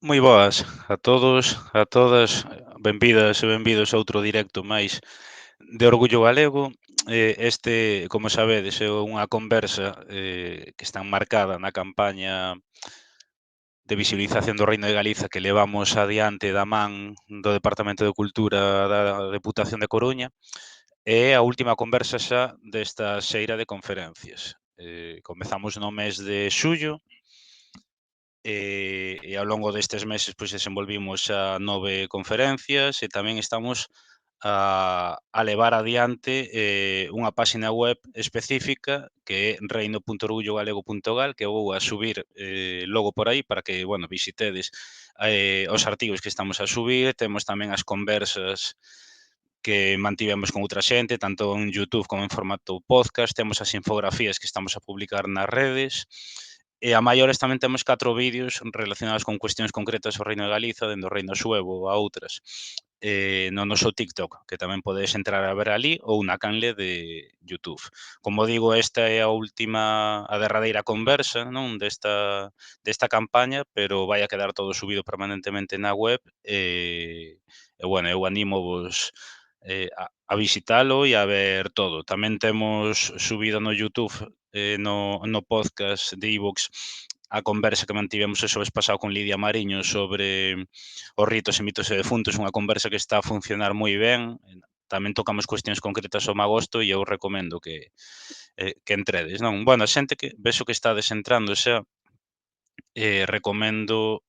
Moi boas a todos, a todas, benvidas e benvidos a outro directo máis de Orgullo Galego. Este, como sabedes, é unha conversa que está enmarcada na campaña de visibilización do Reino de Galiza que levamos adiante da man do Departamento de Cultura da Deputación de Coruña. É a última conversa xa desta xeira de conferencias. Comezamos no mes de xullo. E ao longo destes meses pois desenvolvimos xa 9 conferencias e tamén estamos a levar adiante unha páxina web específica que é reino.orgullogalego.gal, que vou a subir logo por aí para que, bueno, visitedes os artigos que estamos a subir. Temos tamén as conversas que mantivemos con outra xente, tanto en YouTube como en formato podcast. Temos as infografías que estamos a publicar nas redes. E a maiores tamén temos 4 vídeos relacionados con cuestións concretas do Reino de Galiza, dende o Reino Suevo a outras, no noso TikTok, que tamén podes entrar a ver ali ou na canle de YouTube. Como digo, esta é a última, a derradeira conversa, non, desta campaña, pero vai a quedar todo subido permanentemente na web. Bueno, eu anímovos a visitalo e a ver todo. Tamén temos subido no YouTube, no podcast de iVoox, a conversa que mantivemos o xoves pasado con Lidia Mariño sobre os ritos e mitos e defuntos, unha conversa que está a funcionar moi ben. Tamén tocamos cuestións concretas ao magosto e eu recomendo que entredes, non? Bueno, a xente que vexo que estades entrando xa, recomendo.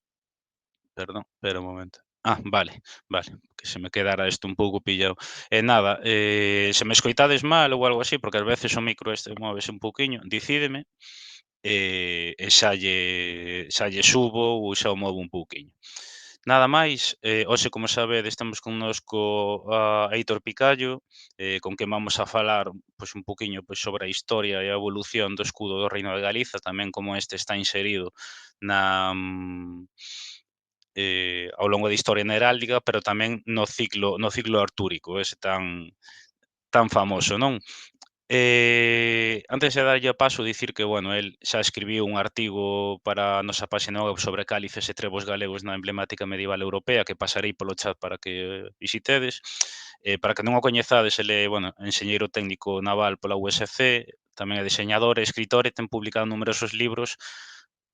Perdón, espera un momento. Vale, vale, que se me quedara isto un pouco pillado. E nada, se me escoitades mal ou algo así, porque ás veces o micro este móvese un pouquiño, dicídeme, e xa lle subo ou xa o movo un pouquiño. Nada máis, hoxe, como sabedes, temos connosco a Héctor Picallo, con quen vamos a falar pois un poquiño pois sobre a historia e a evolución do escudo do Reino de Galiza, tamén como este está inserido na ao longo da historia na heráldica, pero tamén no ciclo artúrico, ese tan famoso, non? Antes de darlle o paso, dicir que, bueno, el xa escribiu un artigo para a nosa páxina web sobre cálices e trebos galegos na emblemática medieval europea, que pasarei polo chat para que visitedes. Para que non o coñezades, ele é, bueno, enxeñeiro técnico naval pola USC, tamén é diseñador e escritor e ten publicado numerosos libros,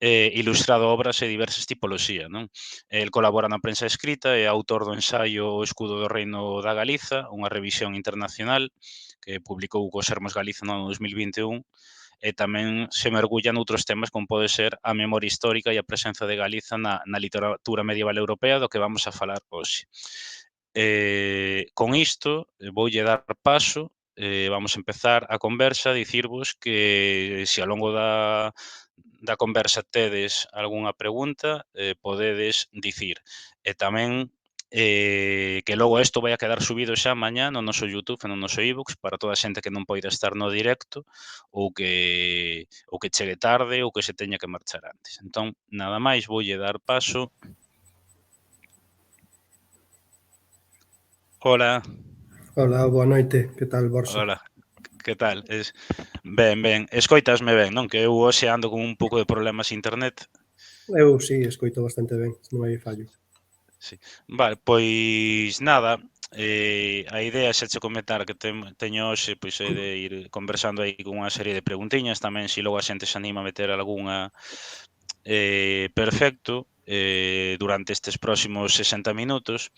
ilustrado obras de diversas tipoloxías, non? El colabora na prensa escrita e é autor do ensaio O escudo do Reino da Galiza, unha revisión internacional que publicou co Sermos Galiza no ano 2021, e tamén se mergulla noutros temas como pode ser a memoria histórica e a presenza de Galiza na literatura medieval europea, do que vamos a falar hoxe. Con isto, voulle dar paso, vamos a empezar a conversa, dicirvos que se ao longo da conversa tedes algunha pregunta, podedes dicir. E tamén que logo isto vai a quedar subido xa mañá no noso YouTube e no noso iVoox para toda a xente que non poida estar no directo ou que chegue tarde ou que se teña que marchar antes. Entón, nada máis, voulle dar paso. Hola, Hola, boa noite, que tal, Borso? hola, que tal? Ben, escoitasme ben, non? Que eu hoxe ando con un pouco de problemas internet. Eu sí, escoito bastante ben, non hai fallo. Sí. Vale, pois nada, a idea xa che comentar que teño hoxe pois é de ir conversando aí con unha serie de preguntiñas, tamén se logo a xente se anima a meter algunha, perfecto, durante estes próximos 60 minutos.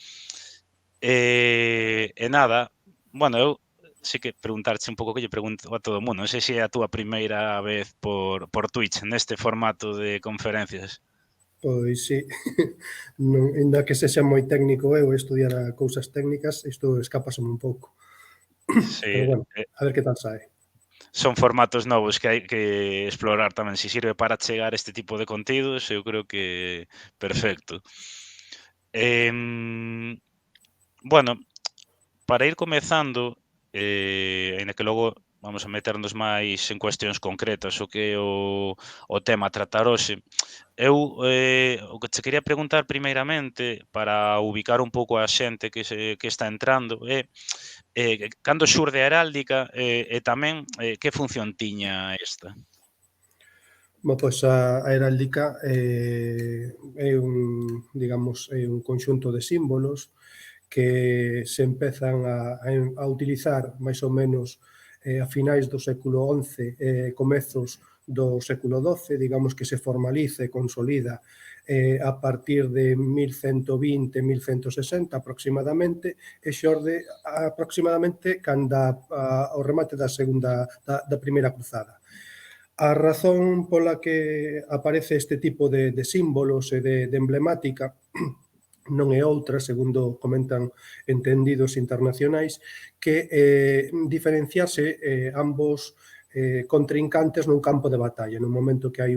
E nada, bueno, eu sí que preguntarche un pouco que lle pregunto a todo o mundo, non sei se é a túa primeira vez por Twitch neste formato de conferencias. Pois sí, non, ainda que sexa moi técnico eu estudiar cousas técnicas, isto escapasome un pouco. Pero Sí, bueno, a ver que tal sae. son formatos novos que hai que explorar tamén. Se sirve para chegar este tipo de contidos, eu creo que perfecto. Bueno, para ir comezando, aínda que logo vamos a meternos máis en cuestións concretas o que é o tema a tratar hoxe. Eu, o que che quería preguntar primeiramente, para ubicar un pouco a xente que está entrando, é cando xurde a heráldica e tamén que función tiña esta? Pois a heráldica é un conxunto de símbolos que se empezan a utilizar máis ou menos a finais do século XI comezos do século XII, digamos que se formaliza e consolida a partir de 1120, 1160 aproximadamente, e xorde aproximadamente canda ao remate da primeira cruzada. A razón pola que aparece este tipo de símbolos e de emblemática non é outra, segundo comentan entendidos internacionais, que diferenciarse ambos contrincantes nun campo de batalla. No momento que hai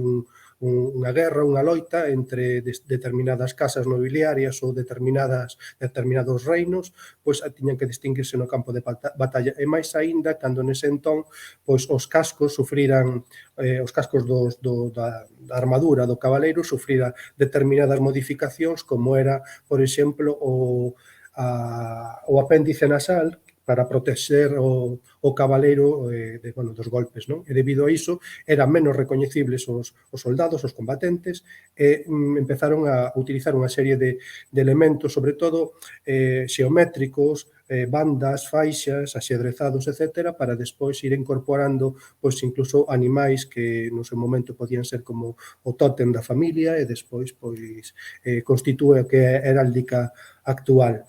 unha guerra, unha loita entre determinadas casas nobiliarias ou determinados reinos, pois tiñan que distinguirse no campo de batalla. E máis aínda, cando nese entón, pois os cascos sufriran, os cascos da armadura do cabaleiro sufrira determinadas modificacións, como era, por exemplo, o apéndice nasal, para protexer o cabaleiro dos golpes, non? E debido a iso eran menos recoñecibles os soldados, os combatentes, e empezaron a utilizar unha serie de elementos, sobre todo xeométricos, bandas, faixas, axedrezados, etc., para despois ir incorporando pois incluso animais que no seu momento podían ser como o tótem da familia e despois pois constitúe o que é a heráldica actual.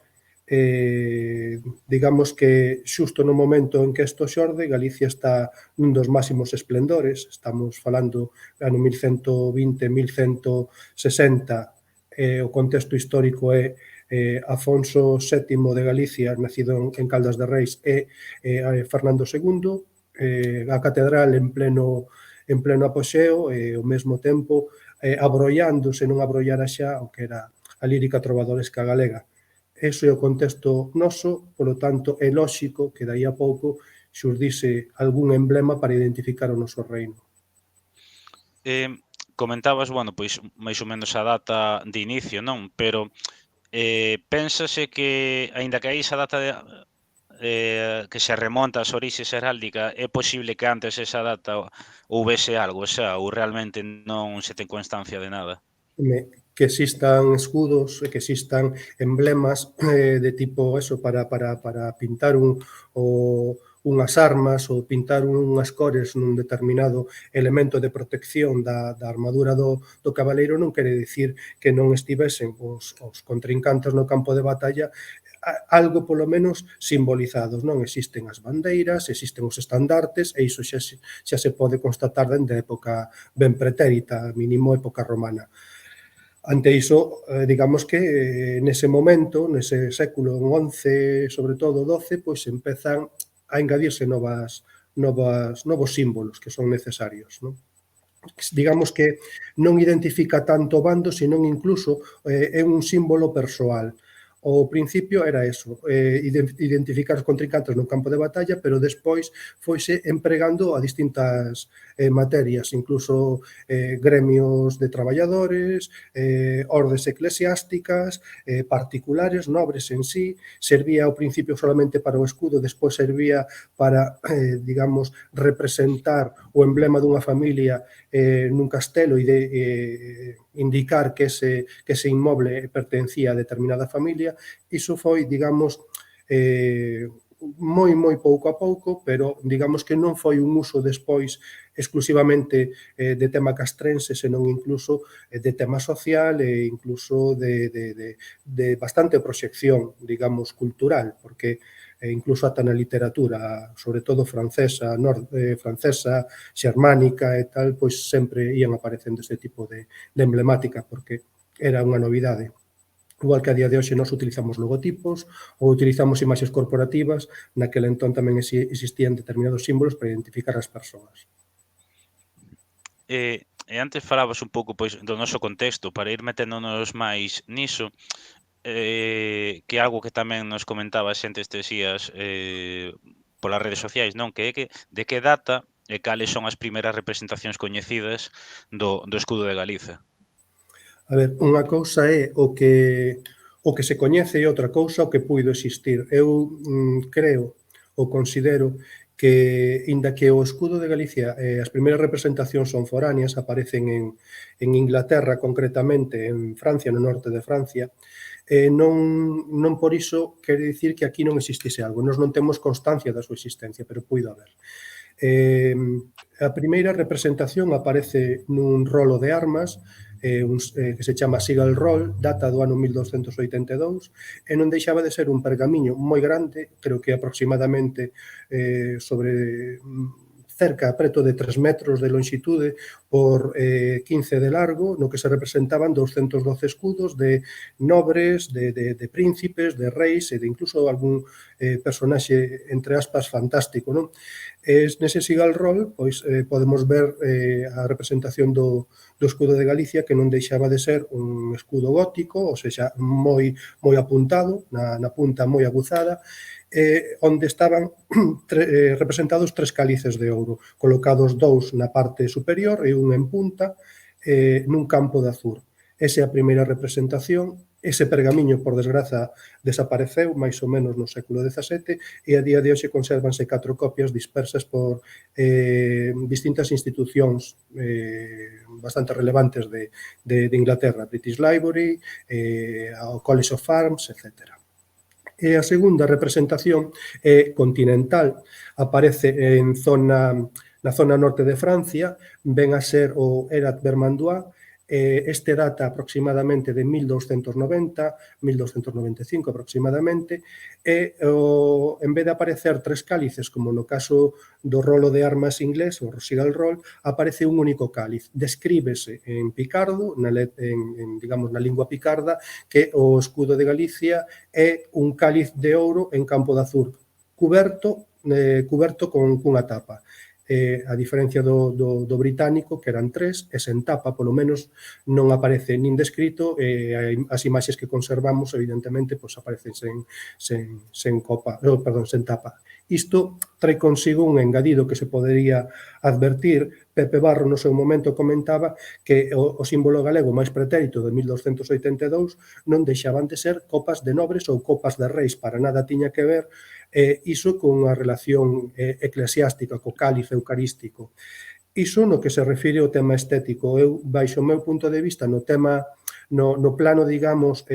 Digamos que xusto no momento en que isto xorde, Galicia está nun dos máximos esplendores, estamos falando ano 1120, 1160, o contexto histórico é Afonso VII de Galicia, nacido en Caldas de Reis, e Fernando II, a catedral en pleno apoxeo, e ao mesmo tempo abrollándose, non abrollara xa o que era a lírica trovadoresca galega. Ese é o contexto noso, polo tanto, é lóxico que dai a pouco xurdise algún emblema para identificar o noso reino. Comentabas, bueno, pois máis ou menos a data de inicio, non? Pero pénsase que, aínda que hai esa data que se remonta ás orixes heráldica, é posible que antes esa data houbese algo, ou realmente non se ten constancia de nada? Que existan escudos e que existan emblemas de tipo eso para pintar unhas armas ou pintar unhas cores nun determinado elemento de protección da armadura do cabaleiro non quere dicir que non estivesen os contrincantes no campo de batalla algo polo menos simbolizados, non? Existen as bandeiras, existen os estandartes e iso xa se pode constatar dende a época ben pretérita, mínimo época romana. Ante iso, digamos que nese momento, nese século XI, sobre todo XII, pois empezan a engadirse novos símbolos que son necesarios, non? Digamos que non identifica tanto o bando, senón incluso é un símbolo persoal. Ao principio era eso, identificar os contrincantes no campo de batalla, pero despois foise empregando a distintas materias, incluso gremios de traballadores, ordes eclesiásticas, particulares, nobres en sí, servía ao principio solamente para o escudo, despois servía para, digamos, representar o emblema dunha familia nun castelo e indicar que ese inmoble pertencía a determinada familia. Iso foi, digamos, moi pouco a pouco, pero digamos que non foi un uso despois exclusivamente de tema castrense, senón incluso de tema social e incluso de bastante proxección, digamos, cultural, porque incluso ata na literatura, sobre todo francesa, xermánica e tal, pois sempre ían aparecendo este tipo de emblemática, porque era unha novidade. Igual que a día de hoxe nós utilizamos logotipos ou utilizamos imaxes corporativas, naquel entón tamén existían determinados símbolos para identificar as persoas. E antes falabas un pouco pois do noso contexto, para ir meténdonos máis niso, que algo que tamén nos comentaba a xente estes días polas redes sociais, non? Que é que de que data e cales son as primeiras representacións coñecidas do escudo de Galiza. A ver, unha cousa é o que se coñece e outra cousa o que puido existir. Eu creo ou considero que, inda que o escudo de Galicia, as primeiras representacións son foráneas, aparecen en Inglaterra, concretamente en Francia, no norte de Francia, non por iso quere dicir que aquí non existise algo. Nós non temos constancia da súa existencia, pero puido haber. A primeira representación aparece nun rolo de armas que se chama Seagull Roll, data do ano 1282, e non deixaba de ser un pergamiño moi grande, creo que aproximadamente sobre cerca, preto de 3 metros de longitude por 15 de largo, no que se representaban 212 escudos de nobres, de príncipes, de reis e de incluso algún personaxe, entre aspas, fantástico, non? Nese Seagull Roll, pois, podemos ver a representación do escudo de Galicia, que non deixaba de ser un escudo gótico, ou seja, moi apuntado, na punta moi aguzada, onde estaban representados 3 cálices de ouro, colocados 2 na parte superior e un en punta, nun campo de azur. Esa é a primeira representación. Ese pergamiño, por desgraza, desapareceu máis ou menos no século XVII e a día de hoxe consérvanse 4 copias dispersas por distintas institucións bastante relevantes de Inglaterra, British Library, o College of Arms, etc. E a segunda representación é continental, aparece na zona norte de Francia, ven a ser o Erat Vermandois. Este data aproximadamente de 1290, 1295 aproximadamente, e en vez de aparecer 3 cálices, como no caso do rolo de armas inglés, o Seagull Roll, aparece un único cáliz. Descríbese en picardo, digamos, na lingua picarda, que o escudo de Galicia é un cáliz de ouro en campo de azur, cuberto cunha tapa. A diferencia do británico, que eran 3, e sen tapa, polo menos, non aparece nin descrito, as imaxes que conservamos, evidentemente, pois aparecen sen tapa. Isto trae consigo un engadido que se podería advertir. Pepe Barro, no seu momento, comentaba que o símbolo galego máis pretérito de 1282 non deixaban de ser copas de nobres ou copas de reis, para nada tiña que ver iso con a relación eclesiástica, co cálice eucarístico. Iso no que se refire ao tema estético. Eu, baixo o meu punto de vista, no plano, digamos,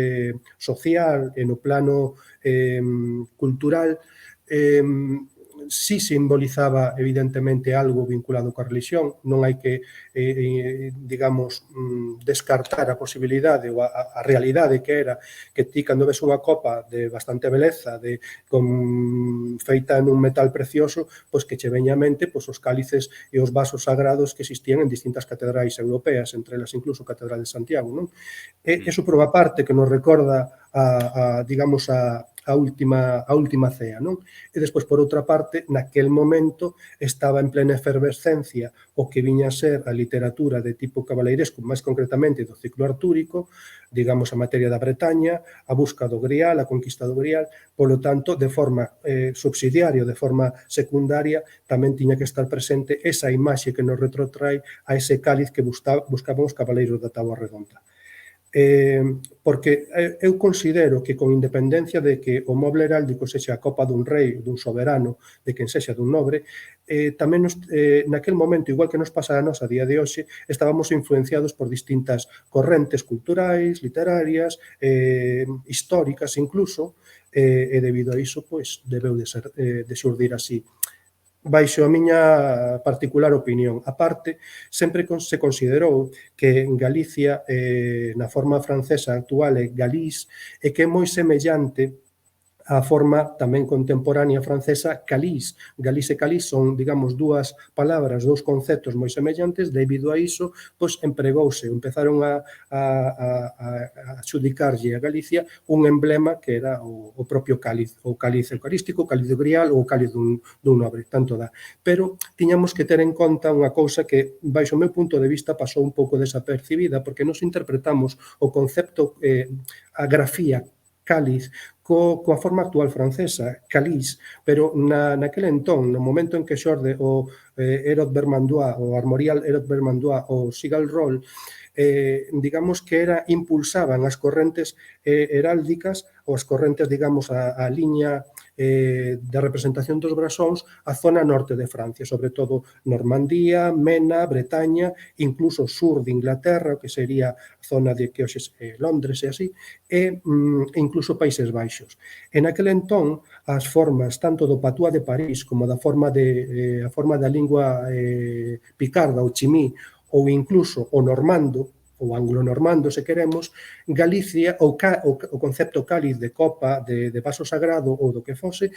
social e no plano cultural, sí simbolizaba evidentemente algo vinculado coa religión. Non hai que, digamos, descartar a posibilidade ou a realidade que era que ti, cando ves unha copa de bastante beleza, feita nun metal precioso, pois que che veña a mente pois os cálices e os vasos sagrados que existían en distintas catedrais europeas, entre elas incluso a Catedral de Santiago, non? E iso por unha parte que nos recorda digamos, a última cea, non? E despois, por outra parte, naquel momento estaba en plena efervescencia o que viña a ser a literatura de tipo cabaleiresco, máis concretamente do ciclo artúrico, digamos, a materia da Bretaña, a busca do Grial, a conquista do Grial. Polo tanto, de forma subsidiaria, de forma secundaria, tamén tiña que estar presente esa imaxe que nos retrotrae a ese cáliz que buscaban os cabaleiros da Táboa Redonda. Porque eu considero que, con independencia de que o moble heráldico sexa a copa dun rei, dun soberano, de quen sexa dun nobre, tamén naquel momento, igual que nos pasa a nós a día de hoxe, estábamos influenciados por distintas correntes culturais, literarias, históricas incluso, e debido a iso, pois, debeu de xurdir así. Baixo a miña particular opinión. A parte, sempre se considerou que en Galicia, na forma francesa actual, é Galís, e que é moi semellante a forma tamén contemporánea francesa Calís. Galís e Calís son, digamos, dúas palabras, dous conceptos moi semellantes. Debido a iso, pois empregouse, empezaron a xudicarlle a Galicia un emblema que era o propio cáliz, o cáliz eucarístico, o cáliz do Grial ou o cáliz dun nobre, tanto dá. Pero tiñamos que ter en conta unha cousa que, baixo o meu punto de vista, pasou un pouco desapercibida, porque nos interpretamos o concepto, a grafía cáliz, coa forma actual francesa, calís, pero naquele entón, no momento en que xorde Herod Vermandois, o Armorial Herod Vermandois, o Sigal Roll, digamos que impulsaban as correntes heráldicas ou as correntes, digamos, a liña de representación dos brasóns a zona norte de Francia, sobre todo Normandía, Mena, Bretaña, incluso o sur de Inglaterra, que sería a zona de que hoxe Londres e así, e incluso Países Baixos. En aquel entón, as formas tanto do patuá de París como da forma da lingua picarda, o chimí, ou incluso o normando, ou anglo-normando, se queremos, Galicia, o concepto cáliz de copa, de vaso sagrado ou do que fose,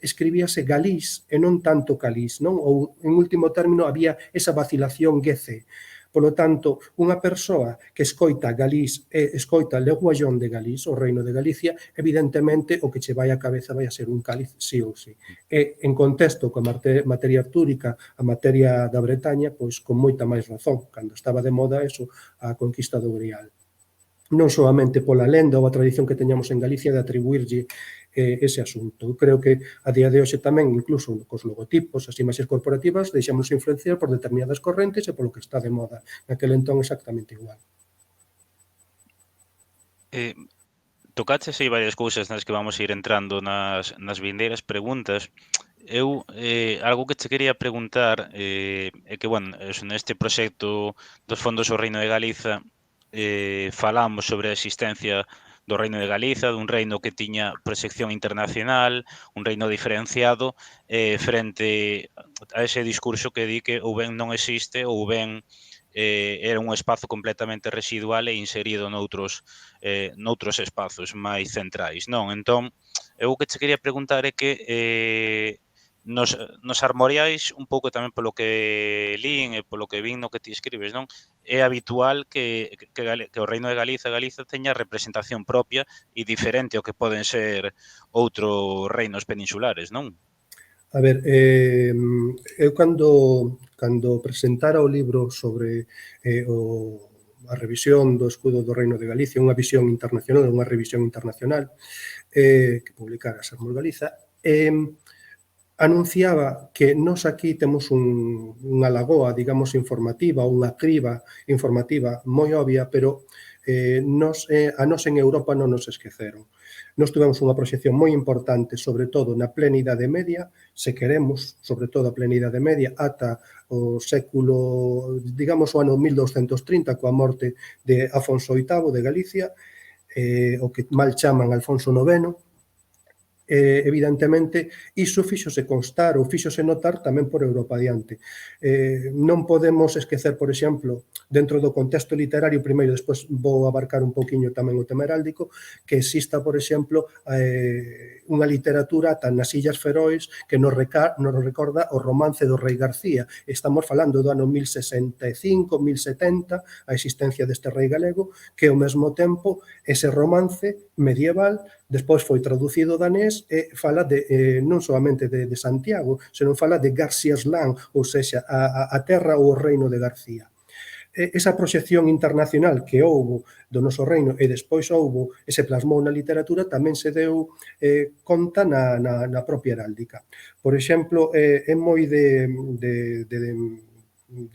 escribíase galís e non tanto calís, non? Ou, en último término, había esa vacilación GC. Polo tanto, unha persoa que escoita galís e escoita Le Guayón de Galís, o Reino de Galicia, evidentemente o que che vai á cabeza vai a ser un cáliz sí ou sí. E en contexto coa materia artúrica, a materia da Bretaña, pois con moita máis razón, cando estaba de moda eso, a conquista do Grial. Non solamente pola lenda ou a tradición que teñamos en Galicia de atribuirlle ese asunto. Eu creo que a día de hoxe tamén, incluso cos logotipos, as imaxes corporativas, deixamos influenciar por determinadas correntes e polo que está de moda. Naquele entón exactamente igual. Tocaches aí varias cousas nas que vamos ir entrando nas vindeiras preguntas. Eu, algo que che quería preguntar é que, bueno, neste proxecto dos fondos do Reino de Galiza falamos sobre a existencia do Reino de Galiza, dun reino que tiña proxección internacional, un reino diferenciado, frente a ese discurso que di que ou ben non existe ou ben era un espazo completamente residual e inserido noutros espazos máis centrais, non? Entón, eu o que che quería preguntar é que nos armoriais, un pouco tamén polo que lín e polo que vin no que ti escribes, non? É habitual que o Reino de Galiza teña representación propia e diferente ao que poden ser outros reinos peninsulares, non? A ver, eu cando presentara o libro sobre a revisión do escudo do Reino de Galicia, unha visión internacional, unha revisión internacional, que publicara Sermos Galiza, anunciaba que nós aquí temos unha lagoa, digamos, informativa, unha criba informativa moi obvia, pero a nós en Europa non nos esqueceron. Nós tivemos unha proxección moi importante, sobre todo na plena Idade Media, se queremos, sobre todo a plena Idade Media, ata o século, digamos, o ano 1230, coa morte de Afonso VIII de Galicia, o que mal chaman Alfonso IX, evidentemente, iso fíxose constar ou fíxose notar tamén por Europa adiante. Non podemos esquecer, por exemplo, dentro do contexto literario, primeiro, despois vou abarcar un pouquiño tamén o tema heráldico, que exista, por exemplo, unha literatura tan nas Illas Feroes que nos recorda o romance do Rei García. Estamos falando do ano 1065, 1070, a existencia deste rei galego, que ao mesmo tempo ese romance medieval despois foi traducido ao danés e fala non solamente de Santiago, senón fala de Garcia's Land, ou seja, a terra ou o reino de García. Esa proxección internacional que houbo do noso reino e despois houbo e se plasmou na literatura tamén se deu conta na propia heráldica. Por exemplo, é moi de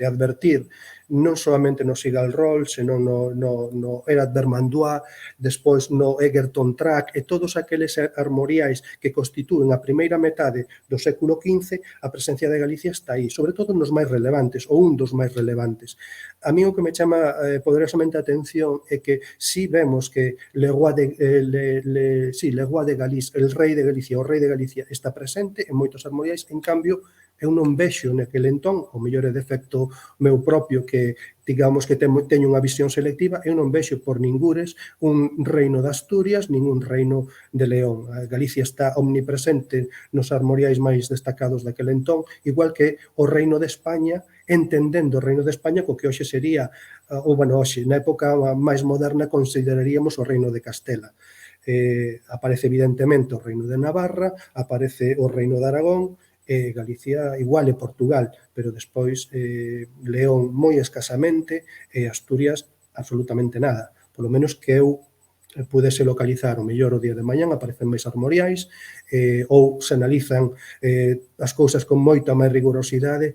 advertir non solamente no Sigal Roll, senón no Herod Vermandois, despois no Egerton Track e todos aqueles armoriais que constitúen a primeira metade do século XV, a presencia de Galicia está aí, sobre todo nos máis relevantes, ou un dos máis relevantes. A mí o que me chama poderosamente a atención é que si vemos que Le Roi de Galicia, el rei de Galicia, o rei de Galicia está presente en moitos armoriais, en cambio, eu non vexo naquele entón, o mellor é defecto meu propio que digamos que teño unha visión selectiva, eu non vexo por ningures un reino de Asturias nin un reino de León. A Galicia está omnipresente nos armoriais máis destacados daquel entón, igual que o reino de España, entendendo o reino de España co que hoxe sería, hoxe, na época máis moderna consideraríamos o reino de Castela. Aparece evidentemente o reino de Navarra, aparece o reino de Aragón, Galicia igual e Portugal, pero despois León moi escasamente e Asturias absolutamente nada. Polo menos que eu pudese localizar o mellor o día de mañán, aparecen máis armoriais, ou se analizan as cousas con moita máis rigorosidade,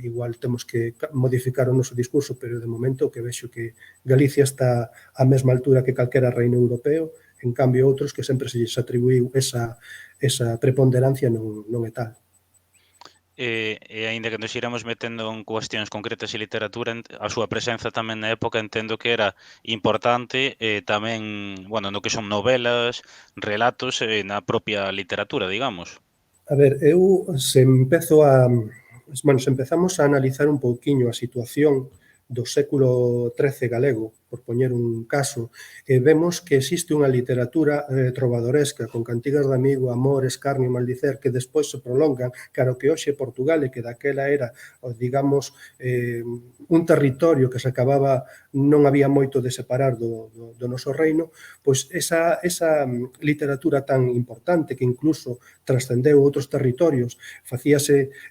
igual temos que modificar o noso discurso, pero de momento que vexo que Galicia está á mesma altura que calquera reino europeo, en cambio outros que sempre se lles atribuiu esa preponderancia non é tal. E aínda que nos iremos metendo en cuestións concretas e literatura, a súa presenza tamén na época entendo que era importante, tamén, bueno, no que son novelas, relatos, na propia literatura, digamos. A ver, eu se empezamos a analizar un pouquiño a situación do século XIII galego, por poñer un caso, vemos que existe unha literatura trovadoresca con cantigas de amigo, amor, escarnio, maldicer, que despois se prolongan, claro que hoxe Portugal e que daquela era, digamos, un territorio que se acababa, non había moito de separar do noso reino, pois esa literatura tan importante que incluso trascendeu outros territorios,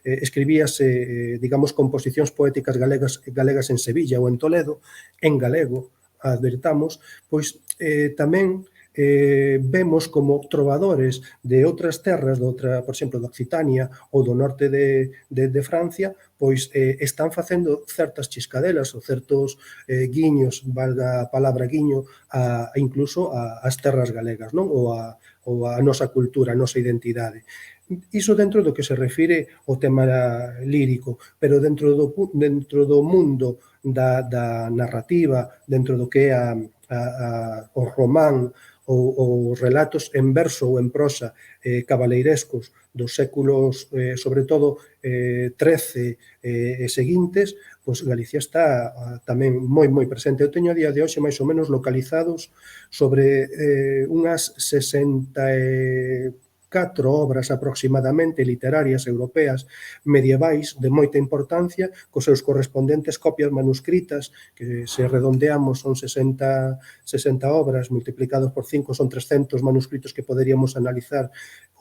escribíase, digamos, composicións poéticas galegas en Sevilla ou en Toledo, en galego, advertamos, pois tamén vemos como trovadores de outras terras, por exemplo, de Occitania ou do norte de Francia, pois están facendo certas chiscadelas ou certos guiños, valga a palabra guiño, incluso ás terras galegas, non? Ou a nosa cultura, a nosa identidade. Iso dentro do que se refire ao tema lírico, pero dentro do mundo da narrativa, dentro do que é o román ou os relatos en verso ou en prosa cabaleirescos dos séculos, sobre todo, XIII e seguintes, pois Galicia está tamén moi presente. Eu teño a día de hoxe máis ou menos localizados sobre unhas 64 obras aproximadamente literarias europeas medievais de moita importancia, cos seus correspondentes copias manuscritas, que se redondeamos son 60 obras, multiplicados por 5 son 300 manuscritos que poderíamos analizar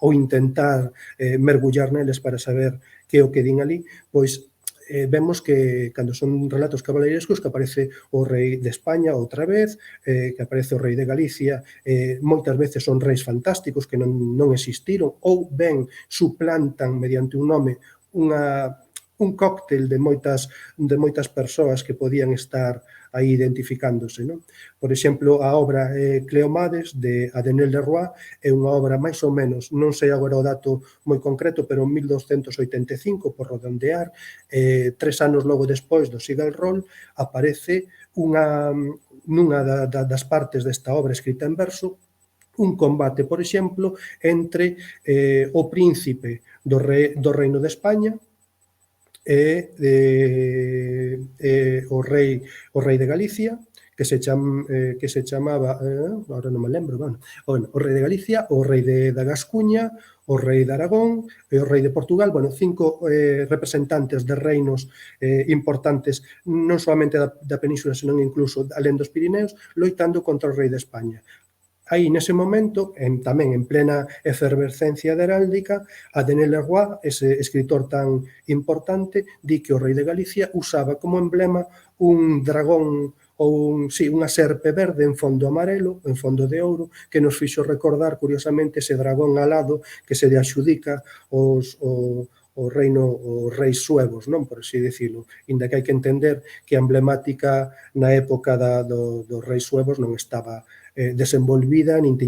ou intentar mergullar neles para saber que é o que din ali, pois vemos que cando son relatos cabaleirescos que aparece o rei de España outra vez, que aparece o rei de Galicia, moitas veces son reis fantásticos que non existiron ou ben suplantan mediante un nome un cóctel de moitas persoas que podían estar aí identificándose, non? Por exemplo, a obra Cleomades de Adenel de Roy é unha obra máis ou menos, non sei agora o dato moi concreto, pero en 1285, por redondear, 3 anos logo despois do Sigalrol, aparece nunha das partes desta obra escrita en verso, un combate, por exemplo, entre o príncipe do reino de España e o rei de Galicia, que se chamaba, agora non me lembro, o rei de Galicia, o rei da Gascuña, o rei de Aragón e o rei de Portugal, 5 representantes de reinos importantes, non solamente da península, senón incluso alén dos Pirineos, loitando contra o rei de España. Aí, nese momento, tamén en plena efervescencia da heráldica, Adenel de Roy, ese escritor tan importante, di que o rei de Galicia usaba como emblema un dragón ou unha serpe verde en fondo amarelo, en fondo de ouro, que nos fixo recordar, curiosamente, ese dragón alado que se lle axudica os reis suevos, non, por así dicilo, inda que hai que entender que a emblemática na época dos reis suevos non estaba desenvolvida, nin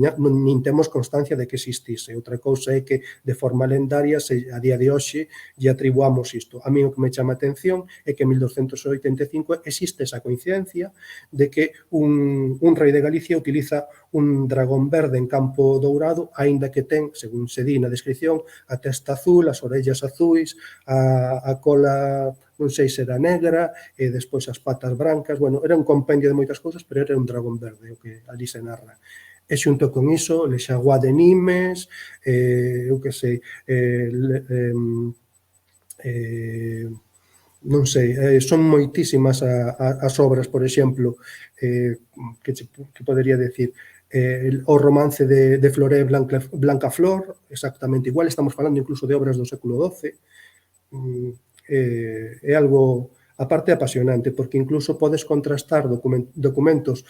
temos constancia de que existise. Outra cousa é que de forma lendaria a día de hoxe lle atribuamos isto. A mí o que me chama a atención é que en 1285 existe esa coincidencia de que un rei de Galicia utiliza un dragón verde en campo dourado, aínda que ten, según se di na descripción, a testa azul, as orellas azuis, a cola non sei se era negra, e despois as patas brancas, era un compendio de moitas cousas, pero era un dragón verde, o que ali se narra. E xunto con iso, Le Xaguá de Nimes, eu que sei, non sei, son moitísimas as obras, por exemplo, que podería decir, o romance de Floré Blancaflor, exactamente igual, estamos falando incluso de obras do século XII, é algo A parte apasionante, porque incluso podes contrastar documentos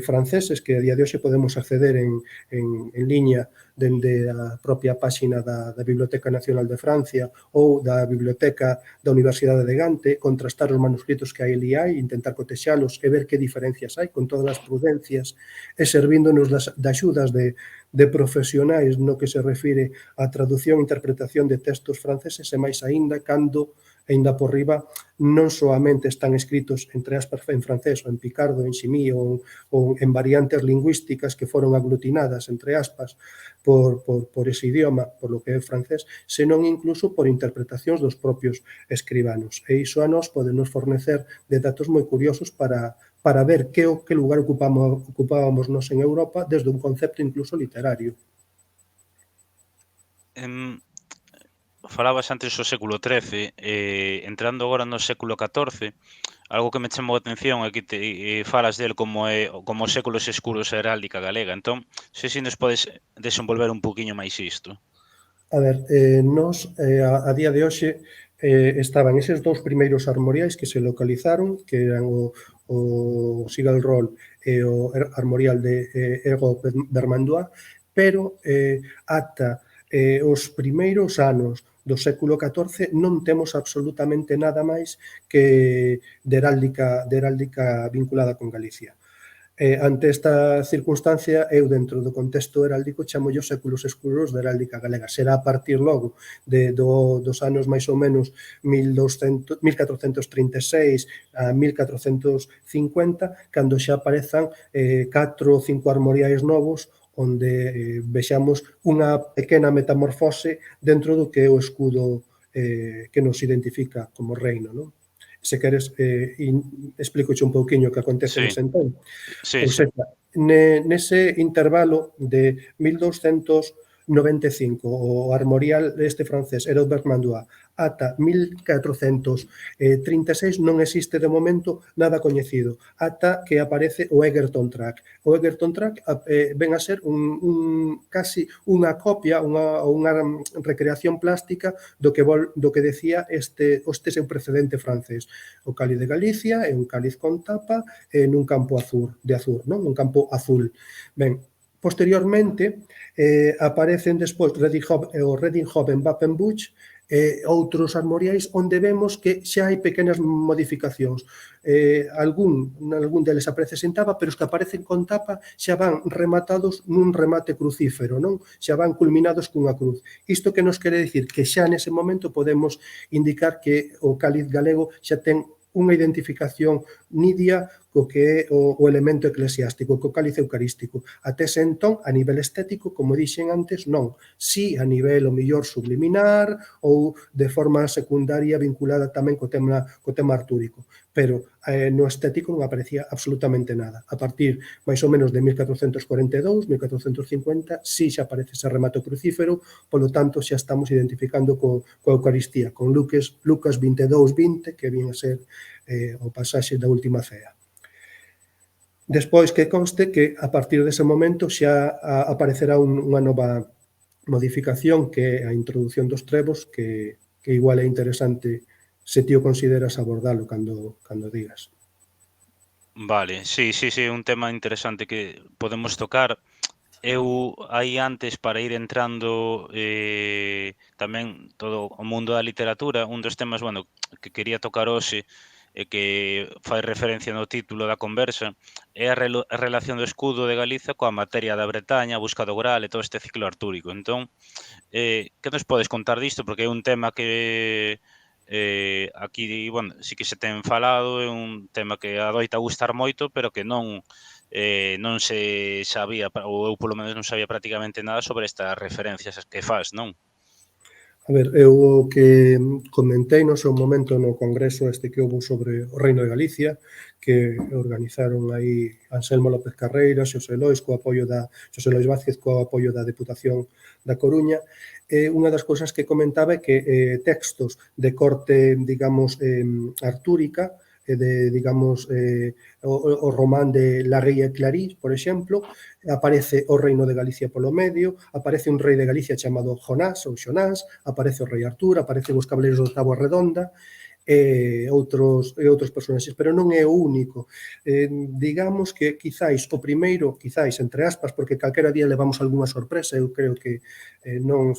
franceses que a día de hoxe podemos acceder en liña dende a propia páxina da Biblioteca Nacional de Francia ou da Biblioteca da Universidade de Gante, contrastar os manuscritos que ali hai, intentar cotexalos e ver que diferencias hai con todas as prudencias e servíndonos de axudas de profesionais no que se refire á traducción e interpretación de textos franceses e máis aínda cando aínda por riba non soamente están escritos entre aspas en francés ou en picardo, en ximí ou en variantes lingüísticas que foron aglutinadas entre aspas por ese idioma, por lo que é francés, senón incluso por interpretacións dos propios escribanos. E iso a nós podenos fornecer de datos moi curiosos para ver que lugar ocupábamos nós en Europa desde un concepto incluso literario. Falabas antes do século XIII, entrando agora no século XIV, algo que me chamou a atención é que falas del como os séculos escuros a heráldica galega. Entón, sei se nos podes desenvolver un poquinho máis isto. A ver, nós a día de hoxe estaban eses dous primeiros armoriais que se localizaron, que eran o Sigal-Roll e o armorial de Ego Vermandois, pero ata os primeiros anos do século XIV non temos absolutamente nada máis que de heráldica vinculada con Galicia. Ante esta circunstancia, eu dentro do contexto heráldico chamo os séculos escuros da heráldica galega. Será a partir logo dos anos máis ou menos 1436 a 1450, cando xa aparezan 4 ou 5 armoriais novos onde vexamos unha pequena metamorfose dentro do que é o escudo que nos identifica como reino, non? Se queres, explicoche un pouquiño o que acontece nese entón. Sí, Ou seja, nese intervalo de 1295, o armorial este francés, Herod Vermandois, ata 1436 non existe de momento nada coñecido, ata que aparece o Egerton Track. O Egerton Track ven a ser casi unha copia, unha recreación plástica do que decía este seu precedente francés. O cáliz de Galicia é un cáliz con tapa nun campo de azur, non? Un campo azul. Ben, posteriormente aparecen despois o Redinghoven Wappenbuch e outros armoriais onde vemos que xa hai pequenas modificacións. Algún deles aparece sen tapa, pero os que aparecen con tapa xa van rematados nun remate crucífero, non? Xa van culminados cunha cruz. Isto que nos quere dicir que xa nese momento podemos indicar que o cáliz galego xa ten unha identificación nidia co que é o elemento eclesiástico, co cáliz eucarístico. Até ese entón, a nivel estético, como dixen antes, non. Si a nivel o mellor subliminar ou de forma secundaria vinculada tamén co tema artúrico. Pero no estético non aparecía absolutamente nada. A partir, máis ou menos, de 1442, 1450, si xa aparece ese remato crucífero, polo tanto, xa estamos identificando coa Eucaristía, con Lucas 22:20, que viene a ser o pasaxe da última cea. Despois que conste que a partir dese momento xa aparecerá unha nova modificación que é a introducción dos trebos que igual é interesante se ti o consideras abordalo cando digas. Vale, sí, un tema interesante que podemos tocar. Eu aí antes, para ir entrando tamén todo o mundo da literatura, un dos temas, bueno, que quería tocar hoxe e que fai referencia no título da conversa é a relación do escudo de Galiza coa materia da Bretaña, a busca do Graal e todo este ciclo artúrico. Entón, que nos podes contar disto? Porque é un tema que aquí, bueno, sí que se ten falado, é un tema que adoita gustar moito, pero que non se sabía, ou eu polo menos non sabía prácticamente nada sobre estas referencias que fas, non? A ver, eu o que comentei no seu momento no congreso este que houve sobre o Reino de Galicia, que organizaron aí Anselmo López Carreira, Xosé Lois Vázquez co apoio da Deputación da Coruña, unha das cousas que comentaba é que textos de corte, digamos, artúrica, digamos, o román de La Guía Clarís, por exemplo, aparece o reino de Galicia polo medio, aparece un rei de Galicia chamado Jonás ou Xonás, aparece o rei Artur, aparecen os cabaleiros do Táboa Redonda, e outros personaxes, pero non é o único. Digamos que quizáis o primeiro, quizáis entre aspas, porque calquera día levamos algunha sorpresa, eu creo que non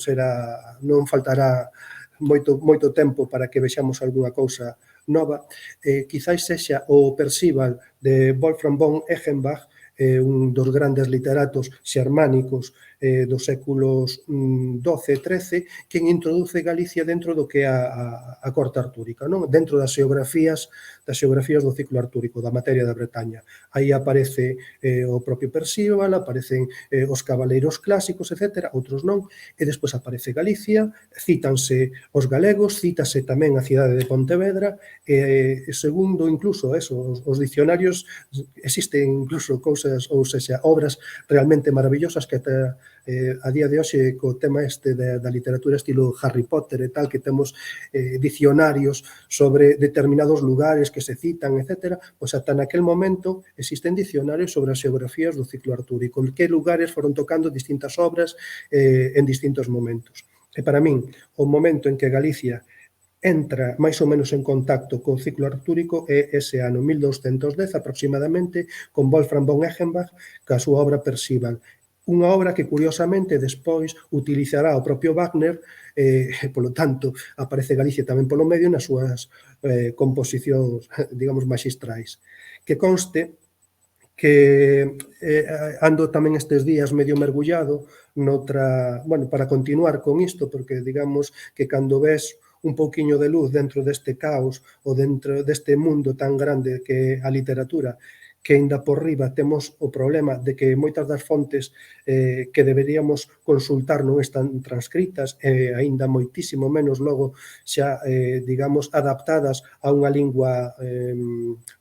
faltará moito tempo para que vexamos algunha cousa nova, quizáis sexa o Percival de Wolfram von Eschenbach, un dos grandes literatos xermánicos dos séculos XII e XIII, quen introduce Galicia dentro do que é a corte artúrica, non? Dentro das xeografías do ciclo artúrico, da materia da Bretaña. Aí aparece o propio Percival, aparecen os cabaleiros clásicos, etc., outros non, e despois aparece Galicia, cítanse os galegos, cítase tamén a cidade de Pontevedra, e segundo incluso os dicionarios, existen incluso cousas, ou sexa, obras realmente maravillosas que a día de hoxe co tema da literatura estilo Harry Potter e tal, que temos dicionarios sobre determinados lugares que se citan, etc., pois ata naquel momento existen dicionarios sobre as xeografías do ciclo artúrico, en que lugares foron tocando distintas obras en distintos momentos. E para min, o momento en que Galicia entra máis ou menos en contacto co ciclo artúrico é ese ano 1210 aproximadamente, con Wolfram von Eschenbach, ca súa obra Percival. Unha obra que, curiosamente, despois utilizará o propio Wagner, polo tanto, aparece Galicia tamén polo medio nas súas composicións, digamos, maxistrais. Que conste que ando tamén estes días medio mergullado noutra, bueno, para continuar con isto, porque digamos que cando ves un pouquiño de luz dentro deste caos ou dentro deste mundo tan grande que é a literatura, que ainda por riba temos o problema de que moitas das fontes que deberíamos consultar non están transcritas e aínda moitísimo menos logo xa, digamos, adaptadas a unha lingua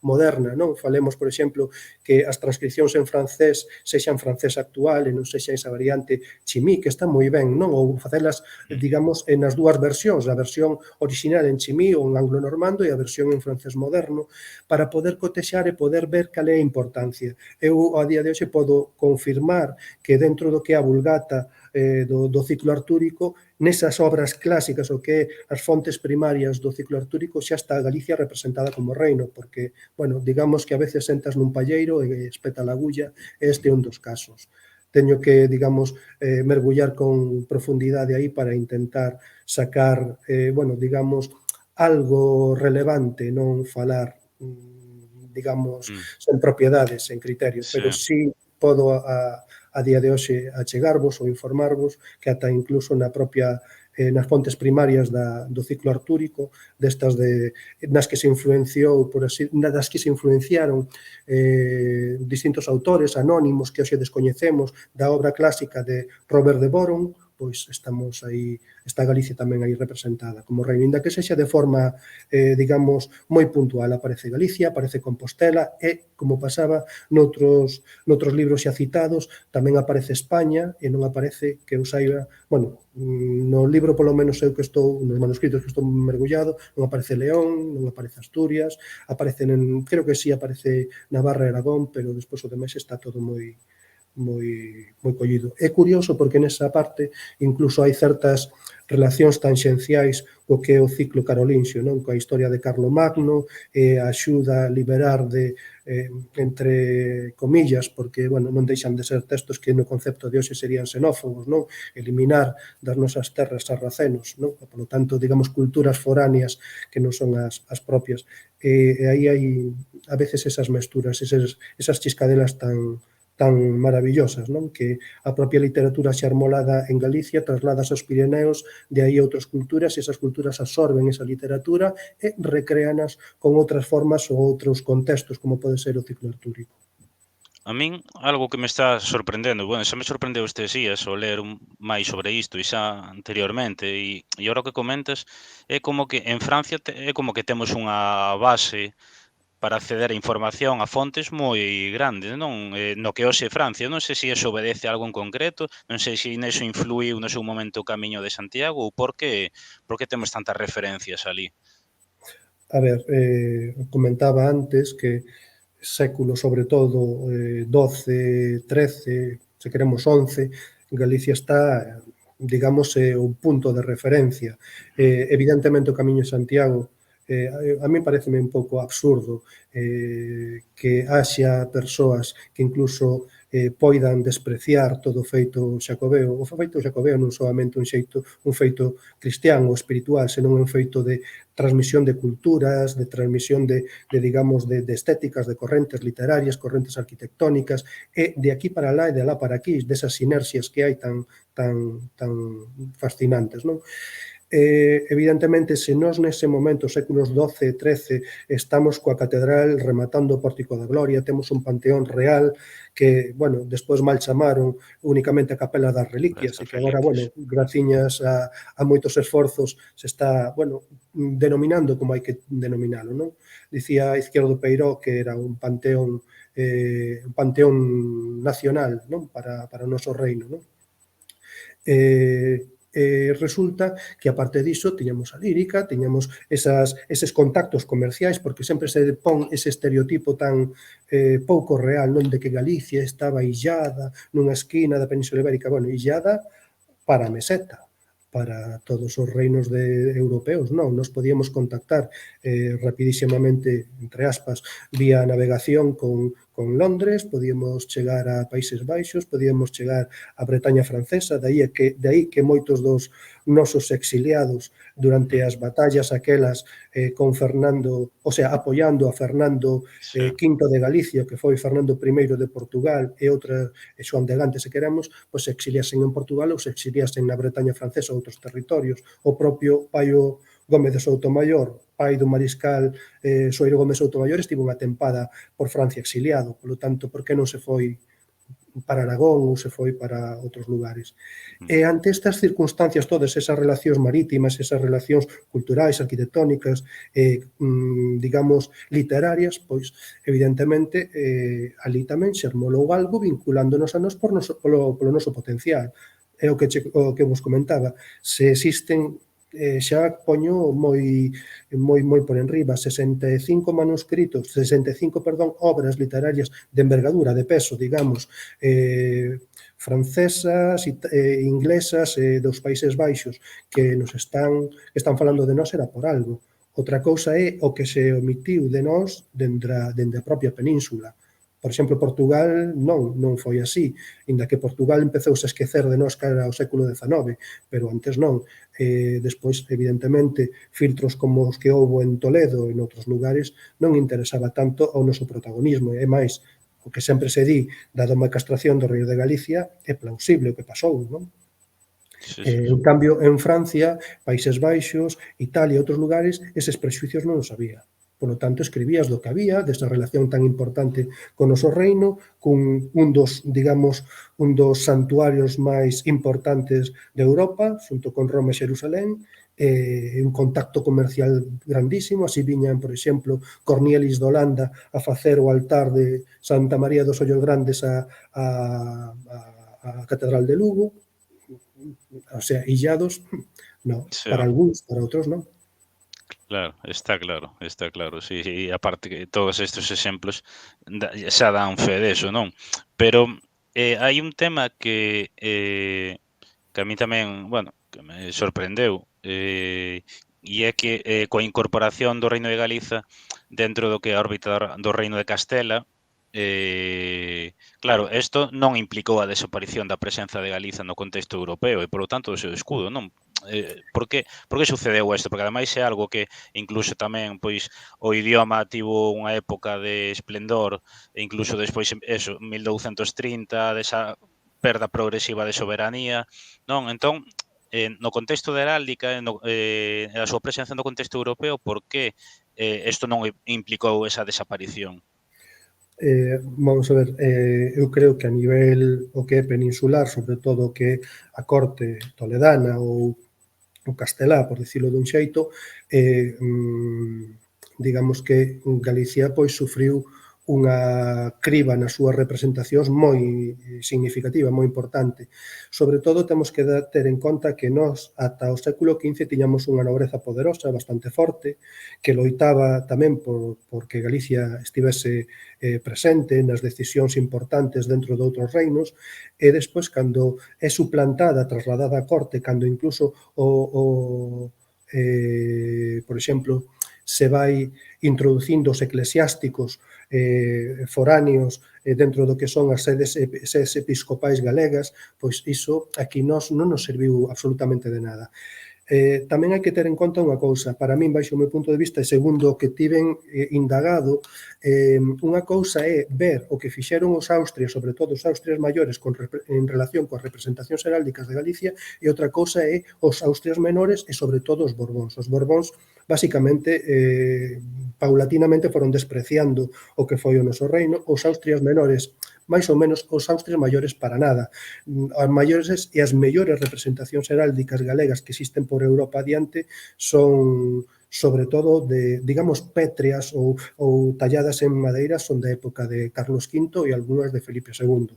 moderna, non? Falemos, por exemplo, que as transcripcións en francés sexan francés actual e non sexa esa variante chimí, que está moi ben, non? Ou facelas, digamos, nas dúas versións, a versión original en chimí ou en anglo-normando e a versión en francés moderno, para poder cotexar e poder ver cal é a importancia. Eu, a día de hoxe, podo confirmar que dentro do que é a Vulgata do ciclo artúrico, nesas obras clásicas, o que é as fontes primarias do ciclo artúrico, xa está Galicia representada como reino, porque, bueno, digamos que a veces sentas nun palleiro e espeta a agulla, este é un dos casos. Teño que, digamos, mergullar con profundidade aí para intentar sacar, bueno, digamos, algo relevante, non falar digamos, sen propiedades, sen criterios, pero sí podo a día de hoxe achegarvos ou informarvos que ata incluso na propia nas fontes primarias do ciclo artúrico, destas nas que se influenciou, das que se influenciaron distintos autores anónimos que hoxe descoñecemos da obra clásica de Robert de Boron, pois estamos aí, está Galicia tamén aí representada como reino, inda que sexa de forma, digamos, moi puntual. Aparece Galicia, aparece Compostela e, como pasaba noutros libros xa citados, tamén aparece España e non aparece, que eu saiba, bueno, no libro polo menos eu que estou, nos manuscritos que estou mergullado, non aparece León, non aparece Asturias, creo que sí aparece Navarra e Aragón, pero despois o demais está todo moi collido. É curioso porque nesa parte incluso hai certas relacións tanxenciais co que é o ciclo carolinxio, non? Coa historia de Carlomagno e a axuda a liberar entre comillas, porque, bueno, non deixan de ser textos que no concepto de hoxe serían xenófobos, non? Eliminar das nosas terras sarracenos, non? Por lo tanto, digamos, culturas foráneas que non son as propias. E aí hai a veces esas mesturas, esas chiscadelas tan maravillosas, non? Que a propia literatura xermolada en Galicia trasladas aos Pirineos, de aí a outras culturas, e esas culturas absorben esa literatura e recréanas con outras formas ou outros contextos, como pode ser o ciclo artúrico. A min, algo que me está sorprendendo, bueno, xa me sorprendeu estes días o ler máis sobre isto e xa anteriormente, e agora o que comentas é como que en Francia é como que temos unha base para acceder a información a fontes moi grandes, non? No que hoxe Francia, non sei se iso obedece a algo en concreto, non sei se neso influiu no seu momento o Camiño de Santiago ou por que temos tantas referencias ali. A ver, comentaba antes que século, sobre todo, 12, 13, se queremos 11, Galicia está, digamos, un punto de referencia. Evidentemente, o Camiño de Santiago A mí pareceme un pouco absurdo que haxa persoas que incluso poidan despreciar todo o feito xacobeo. O feito xacobeo non soamente un feito cristián ou espiritual, senón un feito de transmisión de culturas, de transmisión digamos, de estéticas, de correntes literarias, correntes arquitectónicas, e de aquí para lá e de alá para aquí, desas sinerxias que hai tan fascinantes, non? Evidentemente, se nós nese momento, séculos XII e XIII, estamos coa catedral rematando o Pórtico da Gloria, temos un panteón real que, bueno, despois mal chamaron únicamente a Capela das Reliquias e Estas que agora, reliquias. bueno, graciñas a moitos esforzos se está, bueno, denominando como hai que denominalo, non? Dicía Izquierdo Peiró que era un panteón nacional, non? Para o noso reino, non? Resulta que, aparte diso, tiñamos a lírica, tiñamos eses contactos comerciais, porque sempre se pon ese estereotipo tan pouco real, non, de que Galicia estaba illada nunha esquina da Península Ibérica, bueno, illada para a meseta, para todos os reinos europeos, non, nos podíamos contactar rapidísimamente, entre aspas, vía navegación con Londres, podíamos chegar a Países Baixos, podíamos chegar a Bretaña francesa, de aí que moitos dos nosos exiliados durante as batallas aquelas con Fernando, o sea, apoiando a Fernando Sí, V de Galicia, que foi Fernando I de Portugal e outra, Xoán de Gante, se queremos, pois se exiliasen en Portugal ou se exiliasen na Bretaña francesa ou outros territorios. O propio Paio Gómez de Soutomaior, pai do mariscal Soeiro Gómez Soutomaior, estivo unha tempada por Francia exiliado, polo tanto, por que non se foi para Aragón ou se foi para outros lugares. E ante estas circunstancias todas, esas relacións marítimas, esas relacións culturais, arquitectónicas, digamos, literarias, pois, evidentemente, ali tamén se armolou algo vinculándonos a nós polo noso potencial. É o que vos comentaba. Se existen xa poño moi por enriba, 65 manuscritos, 65, perdón, obras literarias de envergadura, de peso, digamos, francesas, inglesas dos Países Baixos que están falando de nós era por algo. Outra cousa é o que se omitiu de nós dende a propia península. Por exemplo, Portugal non foi así, inda que Portugal empezouse a esquecer de nós cara ao século XIX, pero antes non. Despois, evidentemente, filtros como os que houbo en Toledo e noutros lugares non interesaba tanto ao noso protagonismo. E máis, o que sempre se di da doma castración do Río de Galicia é plausible o que pasou, non? sí, sí, sí. En cambio, en Francia, Países Baixos, Italia e outros lugares, eses prexuicios non os había. Por lo tanto, escribías do que había, desa relación tan importante con o noso reino, cun digamos, un dos santuarios máis importantes de Europa, xunto con Roma e Xerusalén, un contacto comercial grandísimo, así viñan, por exemplo, Cornielis de Holanda a facer o altar de Santa María dos Ollos Grandes a Catedral de Lugo, o sea, illados, no, Sí, para algúns, para outros non. claro, está claro, sí, sí, e aparte que todos estes exemplos xa dan fe deso, non? Pero hai un tema que a mí tamén, bueno, que me sorprendeu, e é que coa incorporación do Reino de Galiza dentro do que é a órbita do Reino de Castela, claro, isto non implicou a desaparición da presenza de Galiza no contexto europeo e, polo tanto, do seu escudo, non? Por que sucedeu isto? Porque ademais é algo que incluso tamén pois o idioma tivo unha época de esplendor e incluso despois eso, 1230, desa perda progresiva de soberanía, non? Entón, no contexto da heráldica a súa presenza no contexto europeo, por que isto non implicou esa desaparición? Vamos a ver, eu creo que a nivel o que é peninsular, sobre todo o que é a corte toledana ou o castelá, por dicilo dun xeito, digamos que Galicia pois sufriu unha criba nas súas representacións moi significativa, moi importante. Sobre todo temos que ter en conta que nós ata o século XV tiñamos unha nobreza poderosa, bastante forte, que loitaba tamén porque Galicia estivese presente nas decisións importantes dentro de outros reinos, e despois, cando é suplantada, trasladada á corte, cando incluso por exemplo, se vai introducindo os eclesiásticos foráneos dentro do que son as sedes episcopais galegas, pois iso aquí non nos serviu absolutamente de nada. Tamén hai que ter en conta unha cousa, para min, baixo o meu punto de vista, e segundo o que tiven indagado, unha cousa é ver o que fixeron os Austrias, sobre todo os Austrias maiores, en relación coas representacións heráldicas de Galicia, e outra cousa é os Austrias menores e, sobre todo, os Borbóns. Os Borbóns, basicamente, paulatinamente foron despreciando o que foi o noso reino. Os Austrias menores, máis ou menos, os Austrias maiores para nada. As maiores e as mellores representacións heráldicas galegas que existen por Europa adiante son, sobre todo, de, digamos, pétreas ou talladas en madeira, son da época de Carlos V e algunhas de Felipe II.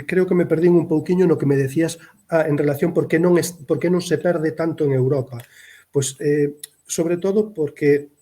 Creo que me perdín un pouquiño no que me decías en relación por que non se perde tanto en Europa. Pois, sobre todo, porque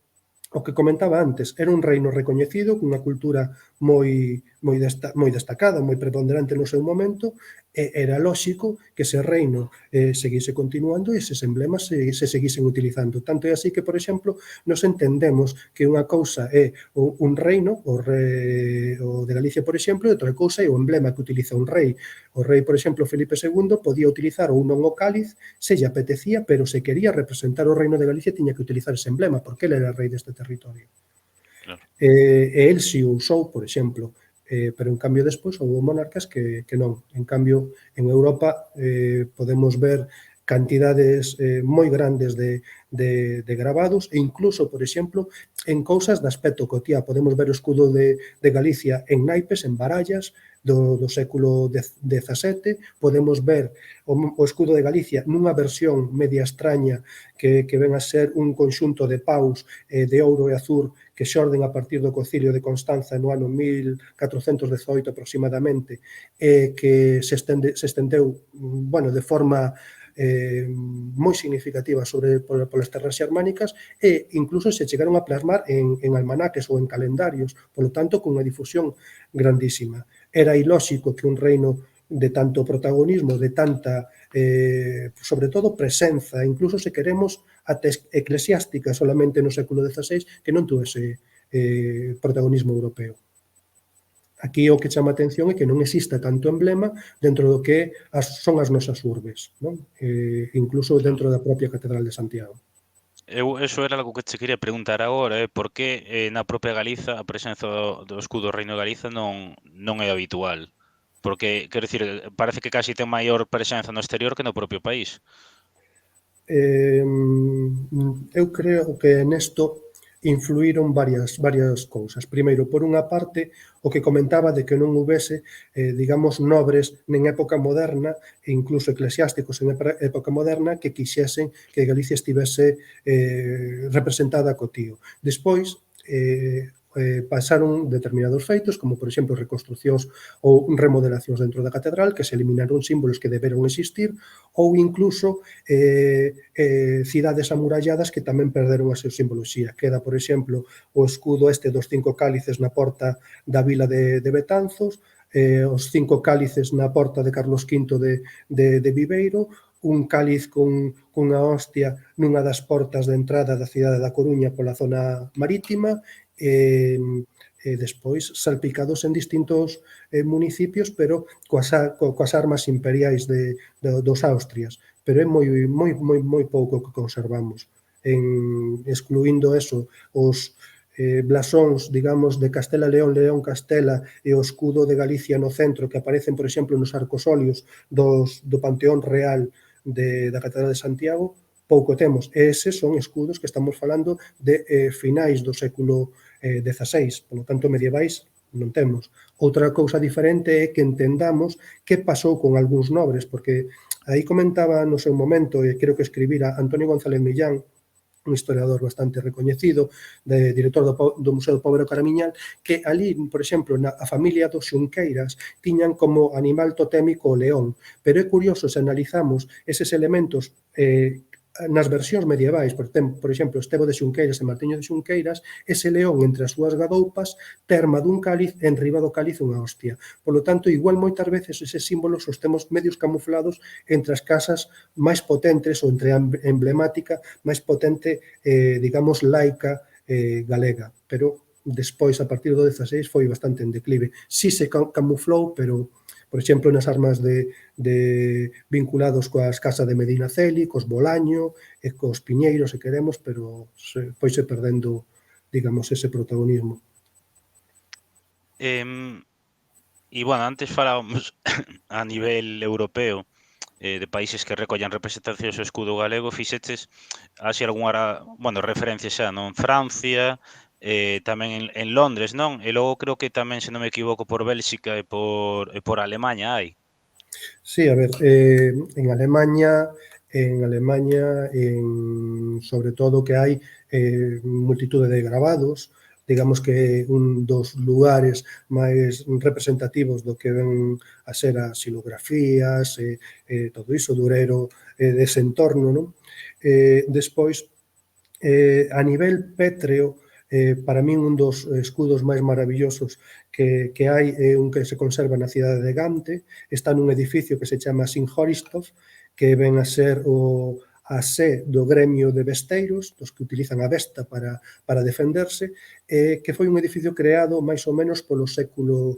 o que comentaba antes, era un reino recoñecido, cunha cultura moi destacada, moi preponderante no seu momento, e era lóxico que ese reino seguise continuando e eses emblemas se seguisen utilizando. Tanto é así que, por exemplo, nos entendemos que unha cousa é un reino, o de Galicia, por exemplo, e outra cousa é o emblema que utiliza un rei. O rei, por exemplo, Felipe II, podía utilizar ou non o cáliz, se lle apetecía, pero se quería representar o reino de Galicia tiña que utilizar ese emblema, porque ele era rei deste territorio. Claro. E el si o usou, por exemplo, pero en cambio despois houve monarcas que non. En cambio, en Europa podemos ver cantidades moi grandes de gravados e incluso, por exemplo, en cousas de aspecto cotiá. Podemos ver o escudo de Galicia en naipes, en barallas do século XVII. Podemos ver o escudo de Galicia nunha versión media extraña que ven a ser un conxunto de paus de ouro e azul que xorden a partir do Concilio de Constanza no ano 1418 aproximadamente, que se estendeu, bueno, de forma moi significativa polas terras xermánicas e incluso se chegaron a plasmar en almanaques ou en calendarios, polo tanto, con unha difusión grandísima. Era ilóxico que un reino de tanto protagonismo, de tanta, sobre todo, presenza, incluso se queremos ata eclesiástica solamente no século XVI, que non tuvese protagonismo europeo. Aquí o que chama a atención é que non exista tanto emblema dentro do que son as nosas urbes, non? Incluso dentro da propia Catedral de Santiago. Eso era algo que che quería preguntar agora, por que na propia Galiza a presenza do escudo do Reino de Galiza non é habitual? Porque, quero dicir, parece que casi ten maior presenza no exterior que no propio país. Eu creo que nesto influíron varias cousas. Primeiro, por unha parte, o que comentaba de que non houvese, digamos, nobres nen época moderna e incluso eclesiásticos en época moderna que quixesen que Galicia estivese representada co tío. Despois, pasaron determinados feitos, como, por exemplo, reconstruccións ou remodelacións dentro da catedral, que se eliminaron símbolos que deberon existir, ou incluso cidades amuralladas que tamén perderon a súa simboloxía. Queda, por exemplo, o escudo dos 5 cálices na porta da vila de Betanzos, os 5 cálices na porta de Carlos V de Viveiro, un cáliz cunha hostia nunha das portas de entrada da cidade da Coruña pola zona marítima, e despois salpicados en distintos municipios, pero coas armas imperiais dos Austrias. Pero é moi pouco que conservamos. Excluindo eso, os blasóns, digamos, de Castela León, León Castela e o escudo de Galicia no centro, que aparecen, por exemplo, nos arcosolios do Panteón Real da Catedral de Santiago, pouco temos. E eses son escudos que estamos falando de finais do século XVI, polo tanto, medievais non temos. Outra cousa diferente é que entendamos que pasou con algúns nobres, porque aí comentaba no seu momento, e creo que escribira Antonio González Millán, un historiador bastante recoñecido, director do Museo do Pobo Caramiñal, que ali, por exemplo, a familia dos Xunqueiras tiñan como animal totémico o león, pero é curioso se analizamos eses elementos nas versións medievais, por exemplo, Estevo de Xunqueiras e Martiño de Xunqueiras, ese león entre as súas gadoupas terma dun cáliz e enriba do cáliz unha hostia. Por lo tanto, igual moitas veces eses símbolos os temos medios camuflados entre as casas máis potentes ou entre a emblemática máis potente, digamos, laica galega. Pero despois, a partir do 16, foi bastante en declive. Si se camuflou, pero por exemplo, nas armas vinculados coas casas de Medinaceli, cos Bolaño e cos Piñeiros, se queremos, pero foise perdendo, digamos, ese protagonismo. E, bueno, antes falábamos a nivel europeo de países que recollan representacións do escudo galego, fixeches así algunha, bueno, referencia xa, non? Francia, tamén en Londres, non? E logo creo que tamén, se non me equivoco, por Bélxica e por Alemaña hai. Sí, a ver, en Alemaña, sobre todo que hai multitude de gravados, digamos que un dos lugares máis representativos do que ven a ser as xilografías todo iso, Durero, dese entorno, non? Despois, a nivel pétreo, para min un dos escudos máis maravillosos que hai é un que se conserva na cidade de Gante, está nun edificio que se chama Singhoristov, que ven a ser a sé do gremio de besteiros, dos que utilizan a besta para defenderse, que foi un edificio creado máis ou menos polo século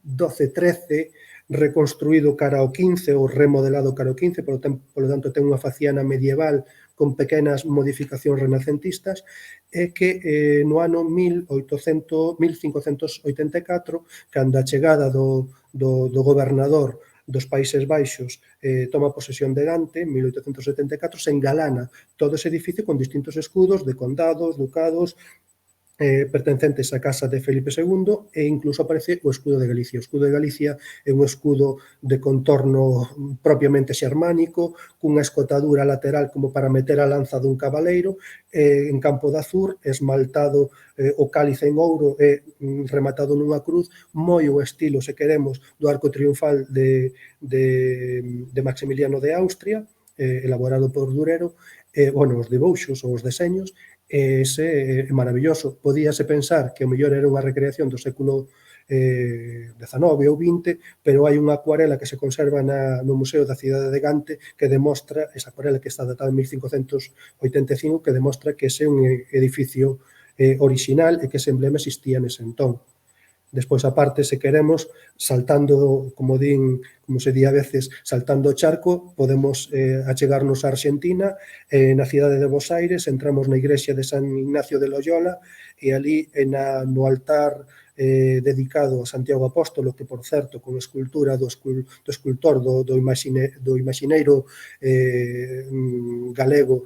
XII-XIII, reconstruído cara ao XV ou remodelado cara ao XV, polo tanto ten unha faciana medieval con pequenas modificacións renacentistas, e que no ano 1584, cando a chegada do gobernador dos Países Baixos toma posesión de Gante, en 1874, se engalana todo ese edificio con distintos escudos de condados, ducados, pertencentes á casa de Felipe II, e incluso aparece o escudo de Galicia. O escudo de Galicia é un escudo de contorno propiamente xermánico, cunha escotadura lateral como para meter a lanza dun cabaleiro, en campo de azur, esmaltado o cálice en ouro e rematado nunha cruz, moi o estilo, se queremos, do arco triunfal de Maximiliano de Austria, elaborado por Durero, bueno, os dibuixos ou os deseños, ese é maravilloso. Podíase pensar que o mellor era unha recreación do século XIX ou XX, pero hai unha acuarela que se conserva no Museo da Cidade de Gante que demostra, esa acuarela que está datada en 1585, que demostra que ese é un edificio orixinal e que ese emblema existía nese entón. Despois, aparte, se queremos, saltando, como se di a veces, saltando o charco, podemos achegarnos a Arxentina, na cidade de Bos Aires, entramos na igrexa de San Ignacio de Loyola, e ali no altar dedicado a Santiago Apóstolo, que, por certo, con escultura do escultor do imaxineiro galego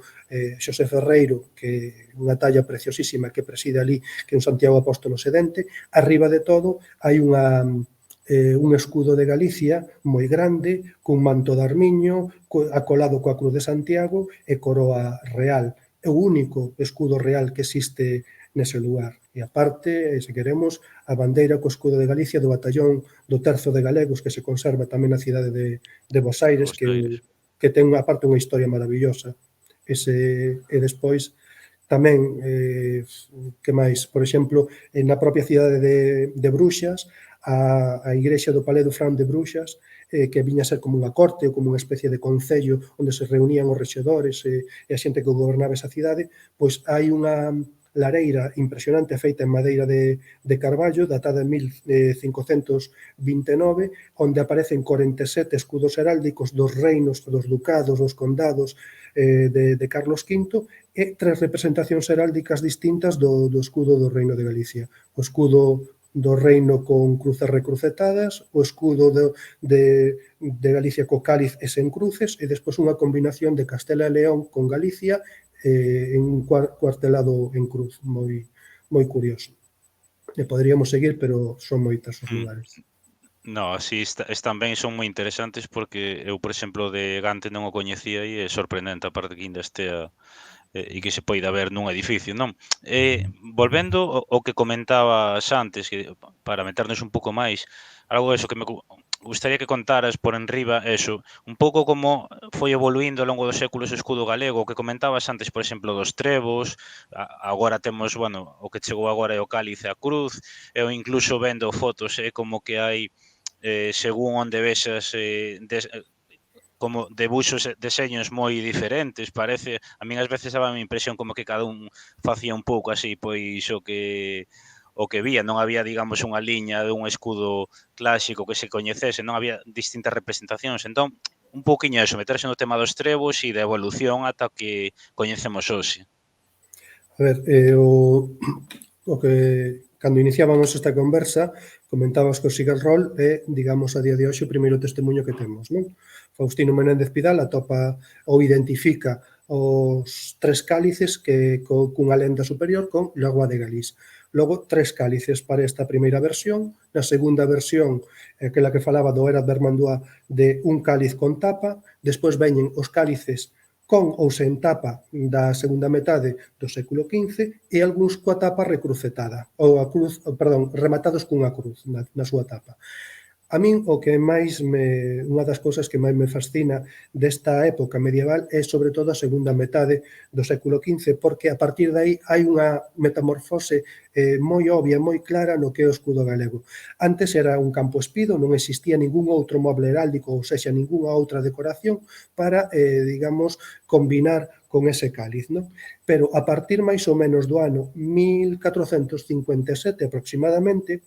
Xosé Ferreiro, que unha talla preciosísima que preside ali, que é un Santiago Apóstolo sedente. Arriba de todo hai un escudo de Galicia moi grande, cun manto de armiño, acolado coa Cruz de Santiago e coroa real. É o único escudo real que existe nese lugar. E aparte, se queremos, a bandeira co escudo de Galicia do batallón do Terzo de Galegos, que se conserva tamén na cidade de Bos Aires, que ten aparte unha historia maravillosa. E despois tamén, que máis? Por exemplo, na propia cidade de Bruxas, a igrexa do Palais du Franc de Bruxas, que viña a ser como unha corte ou como unha especie de concello onde se reunían os rexedores e a xente que gobernaba esa cidade, pois hai unha lareira impresionante feita en madeira de carballo, datada en 1529, onde aparecen 47 escudos heráldicos dos reinos, dos ducados, dos condados de Carlos V, e 3 representacións heráldicas distintas do escudo do Reino de Galicia. O escudo do reino con cruces recrucetadas, o escudo de Galicia co cáliz e sen cruces, e despois unha combinación de Castela e León con Galicia en un cuartelado en cruz, moi curioso. E poderíamos seguir, pero son moitas os lugares. No, así están ben e son moi interesantes porque eu, por exemplo, de Gante non o coñecía e é sorprendente a parte que ainda estea e que se poida ver nun edificio, non? Volvendo ao que comentabas antes, que para meternos un pouco máis, algo eso que gustaría que contaras por enriba eso, un pouco como foi evoluindo ao longo dos séculos o escudo galego, o que comentabas antes, por exemplo, dos trebos, agora temos, bueno, o que chegou agora é o cáliz e a cruz, eu incluso vendo fotos, como que hai, según onde vexas, como debuxos e deseños moi diferentes, parece, a min ás veces daba a impresión como que cada un facía un pouco así, pois o que vía, non había, digamos, unha liña de un escudo clásico que se coñecese, non había distintas representacións, entón, un pouquiño eso, meterse no tema dos trebos e da evolución ata que coñecemos hoxe. A ver, o que cando iniciábamos esta conversa comentabas que o Sigalrol é, digamos, a día de hoxe o primeiro testemunho que temos, non? Faustino Menéndez Pidal atopa ou identifica os tres cálices que cunha lenda superior con Lagoa de Galís. Logo, tres cálices para esta primeira versión. Na segunda versión, aquela que falaba do Era Bermanduá, de un cáliz con tapa. Despois veñen os cálices con ou sen tapa da segunda metade do século XV e algúns coa tapa recrucetada, ou a cruz, perdón, rematados cunha cruz na súa tapa. A min o que máis unha das cousas que máis me fascina desta época medieval é sobre todo a segunda metade do século XV, porque a partir de aí hai unha metamorfose moi obvia, moi clara no que é o escudo galego. Antes era un campo espido, non existía ningún outro moble heráldico, ou sexa, ningunha outra decoración para, digamos, combinar con ese cáliz, non? Pero a partir máis ou menos do ano 1457 aproximadamente,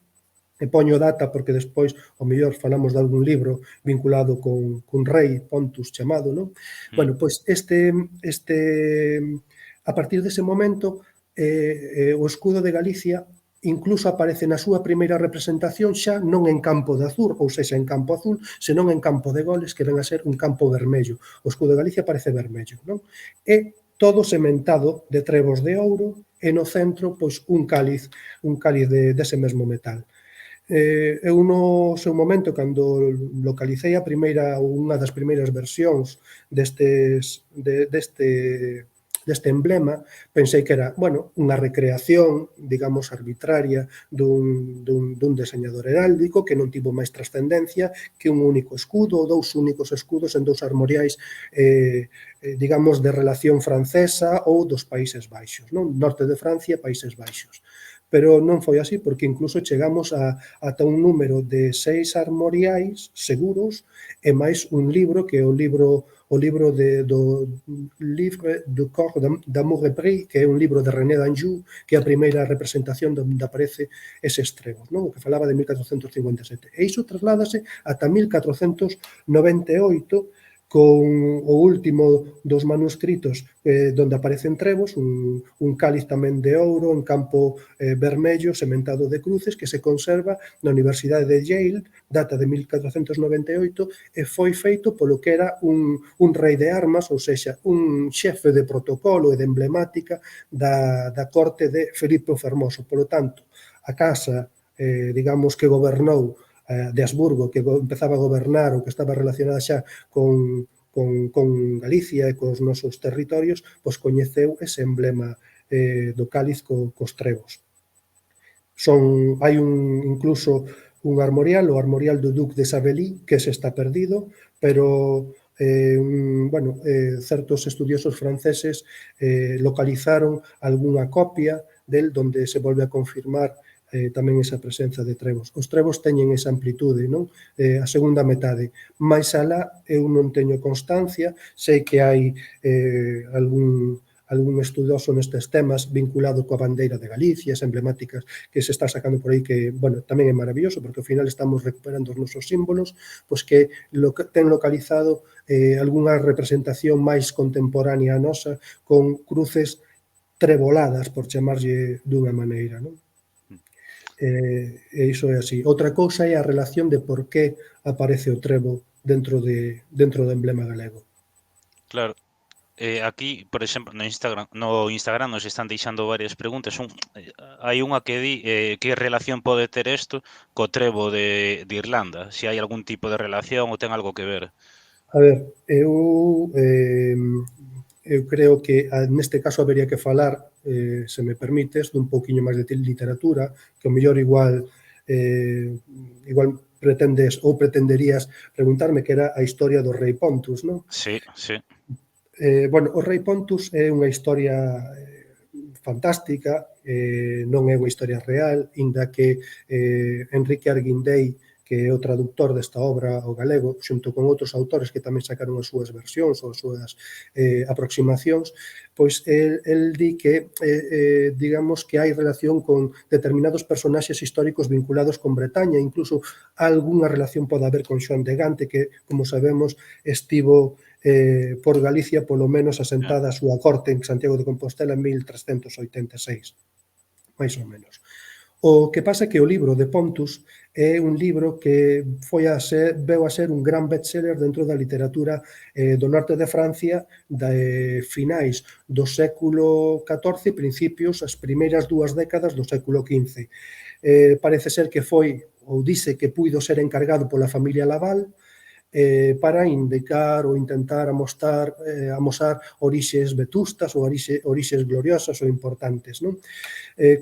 e poño data porque despois ao mellor falamos de algún libro vinculado cun rei Pontus chamado, non? Bueno, pois a partir dese momento o escudo de Galicia incluso aparece na súa primeira representación xa non en campo de azul, ou sexa, en campo azul, senón en campo de goles, que ven a ser un campo vermello. O escudo de Galicia aparece vermello, non? E todo sementado de trebos de ouro e no centro, pois, un cáliz dese mesmo metal. Eu no seu momento, cando localicei a primeira ou unha das primeiras versións deste emblema, pensei que era, bueno, unha recreación, digamos, arbitraria dun deseñador heráldico que non tivo máis trascendencia que un único escudo ou dous únicos escudos en dous armoriais, digamos, de relación francesa ou dos Países Baixos, non? Norte de Francia, Países Baixos. Pero non foi así, porque incluso chegamos ata un número de 6 armoriais seguros e máis un libro, que é o libro do Livre du Corps d'Amour et Prix, que é un libro de René d'Anjou, que é a primeira representación onde aparece eses trebos, non? O que falaba de 1457. E iso trasládase ata 1498, con o último dos manuscritos donde aparecen trebos, un cáliz tamén de ouro en campo vermello sementado de cruces que se conserva na Universidade de Yale, data de 1498, e foi feito polo que era un rei de armas, ou sexa, un xefe de protocolo e de emblemática da corte de Felipe o Fermoso. Polo tanto, a casa, digamos, que gobernou de Habsburgo, que empezaba a gobernar ou que estaba relacionada xa con Galicia e cos nosos territorios, pois coñeceu ese emblema do cáliz cos trebos. Hai incluso un armorial, o armorial do Duc de Sabelí, que se está perdido, pero certos estudiosos franceses localizaron algunha copia del donde se volve a confirmar tamén esa presenza de trebos. Os trebos teñen esa amplitude, non? A segunda metade. Mais alá eu non teño constancia, sei que hai algún estudoso nestes temas vinculado coa bandeira de Galicia, as emblemáticas que se está sacando por aí, que, bueno, tamén é maravilloso, porque ao final estamos recuperando os nosos símbolos, pois que ten localizado algunha representación máis contemporánea a nosa con cruces treboladas, por chamarlle dunha maneira, non? E iso é así. Outra cousa é a relación de por que aparece o trevo dentro do emblema galego. Claro. Aquí, por exemplo, no Instagram nos están deixando varias preguntas. Hai unha que di que relación pode ter isto co trevo de Irlanda, se hai algún tipo de relación ou ten algo que ver. A ver, eu creo que neste caso habería que falar, se me permites, dun pouquiño máis de literatura, que o mellor igual pretendes ou pretenderías preguntarme, que era a historia do rei Pontus, non? Sí, sí. Bueno, o rei Pontus é unha historia fantástica, non é unha historia real, inda que Enrique Arguindei, que é o traductor desta obra ao galego, xunto con outros autores que tamén sacaron as súas versións ou as súas aproximacións, pois el di que, digamos, que hai relación con determinados personaxes históricos vinculados con Bretaña, incluso algunha relación pode haber con Xoán de Gante, que, como sabemos, estivo por Galicia, polo menos asentada a súa corte en Santiago de Compostela en 1386, máis ou menos. O que pasa é que o libro de Pontus é un libro que veu a ser un gran bestseller dentro da literatura do norte de Francia de finais do século XIV, principios, as primeiras 2 décadas do século XV. Parece ser que foi, ou dice que puido ser encargado pola familia Laval, para indicar ou intentar amosar orixes vetustas ou orixes gloriosas ou importantes, non?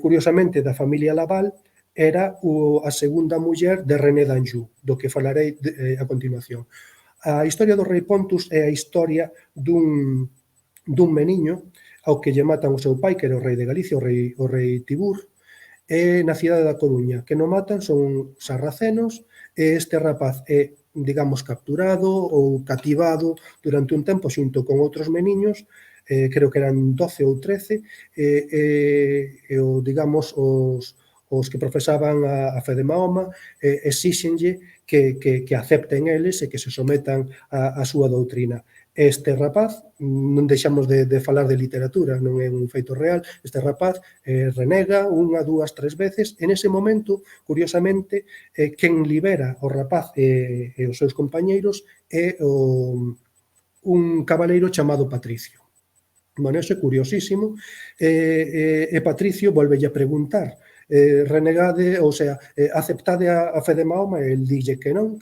Curiosamente, da familia Laval era a segunda muller de René d'Anjou, do que falarei a continuación. A historia do rei Pontus é a historia dun meniño ao que lle matan o seu pai, que era o rei de Galicia, o rei Tibur, e na cidade da Coruña, que non matan son sarracenos, e este rapaz é, digamos, capturado ou cativado durante un tempo xunto con outros meniños, creo que eran 12 ou 13, digamos, os que profesaban a fe de Mahoma exíxenlle que acepten eles e que se sometan a súa doutrina. Este rapaz, non deixamos de falar de literatura, non é un feito real, este rapaz renega 1, 2, 3 veces, e nese momento, curiosamente, quen libera o rapaz e os seus compañeiros é un cabaleiro chamado Patricio. Bueno, iso é curiosísimo, e Patricio volvelle a preguntar, renegade, ou sea, aceptade a fe de Mahoma, e el dille que non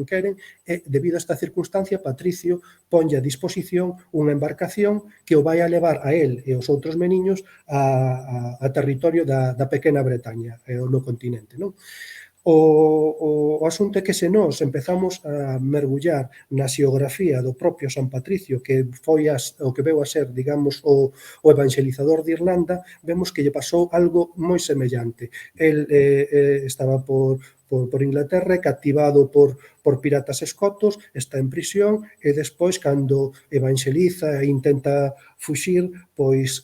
queren, e debido a esta circunstancia, Patricio ponlle a disposición unha embarcación que o vai a levar a él e os outros meniños a territorio da pequena Bretaña, no continente, non? O asunto é que se nós empezamos a mergullar na xeografía do propio San Patricio, que foi o que veu a ser, digamos, o evangelizador de Irlanda, vemos que lle pasou algo moi semellante. El estaba por Inglaterra, captivado por piratas escotos, está en prisión e despois, cando evangeliza e intenta fuxir, pois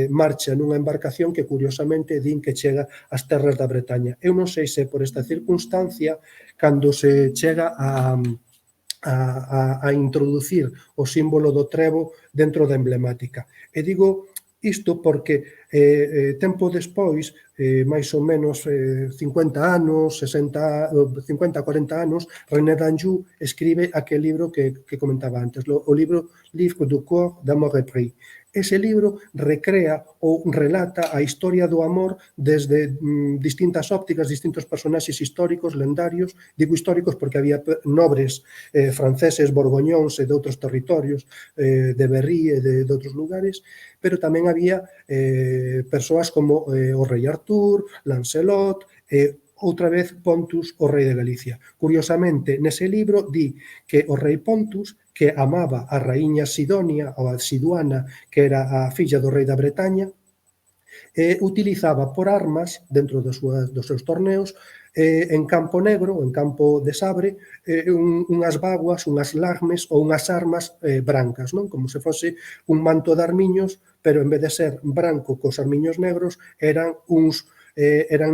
marcha nunha embarcación que curiosamente din que chega ás terras da Bretaña. Eu non sei se por esta circunstancia, cando se chega a introducir o símbolo do trevo dentro da emblemática. E digo isto porque tempo despois, máis ou menos 50 anos, 50, 40 anos, René d'Anjou escribe aquel libro que comentaba antes, o libro Livre du corps d'Amour Repris. Ese libro recrea ou relata a historia do amor desde distintas ópticas, distintos personaxes históricos, lendarios. Digo históricos porque había nobres franceses, borgoñóns e de outros territorios, de Berry e de outros lugares, pero tamén había persoas como o rei Artur, Lancelot e outra vez Pontus, o rei de Galicia. Curiosamente, nese libro di que o rei Pontus, que amaba a raíña Sidonia ou a Siduana, que era a filla do rei da Bretaña, utilizaba por armas, dentro dos seus torneos, en campo negro, en campo de sabre, unhas baguas, unhas lagmes ou unhas armas brancas, non? Como se fose un manto de armiños, pero en vez de ser branco cos armiños negros, eran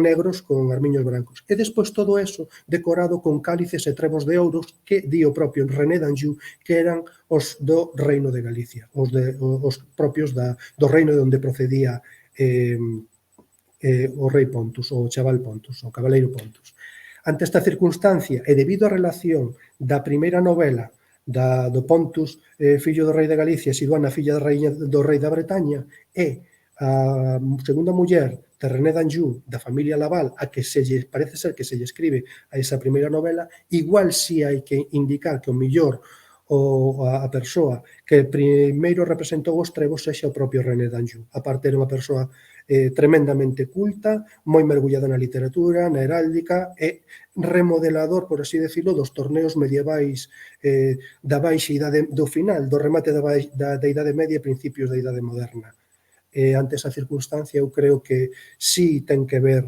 negros con armiños brancos. E despois todo eso decorado con cálices e trebos de ouros que di o propio René d'Anjou que eran os do reino de Galicia, os propios do reino de onde procedía o rei Pontus, o chaval Pontus, o cabaleiro Pontus. Ante esta circunstancia e debido á relación da primeira novela do Pontus, fillo do rei de Galicia, Siduana, filla do rei da Bretaña, e a segunda muller de René d'Anjou, da familia Laval, a que parece ser que se lle escribe a esa primeira novela, igual si hai que indicar que o millor a persoa que primeiro representou os trebos sexa o propio René d'Anjou. A parte era unha persoa tremendamente culta, moi mergullada na literatura, na heráldica e remodelador, por así decirlo, dos torneos medievais da baixa idade do final, do remate da Idade Media e principios da Idade Moderna. Ante esa circunstancia, eu creo que sí ten que ver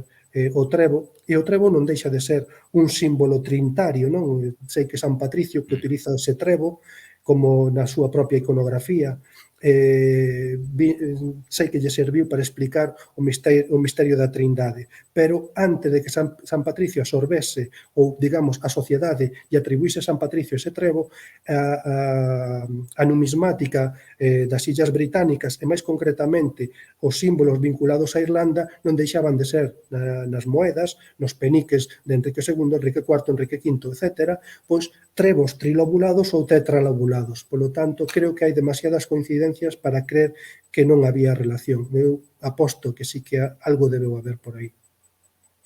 o trevo, e o trevo non deixa de ser un símbolo trinitario, non? Sei que San Patricio que utiliza ese trevo como na súa propia iconografía, sei que lle serviu para explicar o misterio da Trindade, pero antes de que San Patricio absorbese ou, digamos, a sociedade e atribuíse a San Patricio ese trevo, a numismática das Illas Británicas e máis concretamente os símbolos vinculados a Irlanda non deixaban de ser nas moedas, nos peniques de Enrique II, Enrique IV, Enrique V, etc., pois trevos trilobulados ou tetralobulados. Polo tanto, creo que hai demasiadas coincidencias para creer que non había relación. Eu aposto que sí que algo debeu haber por aí.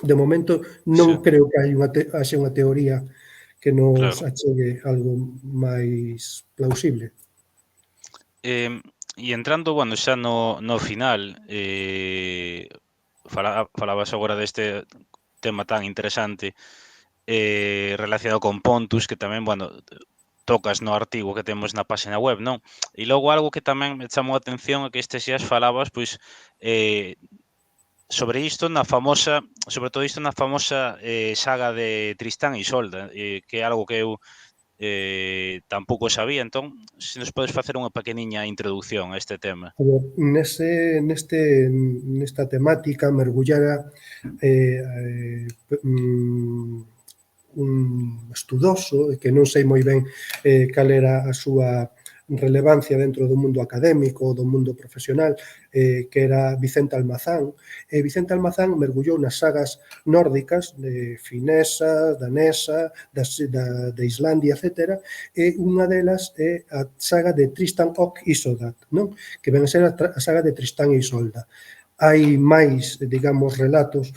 De momento, non creo que haxe unha teoría que nos achegue algo máis plausible. E entrando, bueno, xa no final, falabas agora deste tema tan interesante relacionado con Pontus, que tamén, bueno, tocas no artigo que temos na página web, non? E logo algo que tamén me chamou a atención é que estes días falabas, pois, sobre isto na famosa, sobre todo isto na famosa saga de Tristán e Isolda, que é algo que eu tampouco sabía, entón, se nos podes facer unha pequeniña introducción a este tema. Nesta temática mergullara un estudoso, que non sei moi ben cal era a súa relevancia dentro do mundo académico, do mundo profesional, que era Vicente Almazán. Vicente Almazán mergullou nas sagas nórdicas de finesa, danesa, de Islandia, etc. E unha delas é a saga de Tristan och Isolda, non? Que ven a ser a saga de Tristán e Isolda. Hai máis, digamos, relatos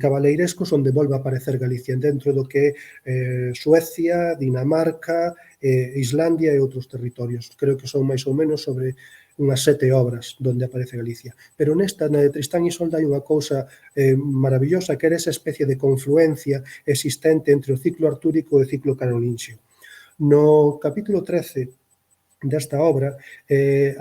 cabaleirescos onde volve a aparecer Galicia dentro do que é Suecia, Dinamarca, Islandia e outros territorios. Creo que son máis ou menos sobre unhas 7 obras onde aparece Galicia. Pero nesta, na de Tristán e Isolda, hai unha cousa maravillosa que era esa especie de confluencia existente entre o ciclo artúrico e o ciclo carolinxio. No capítulo 13 desta obra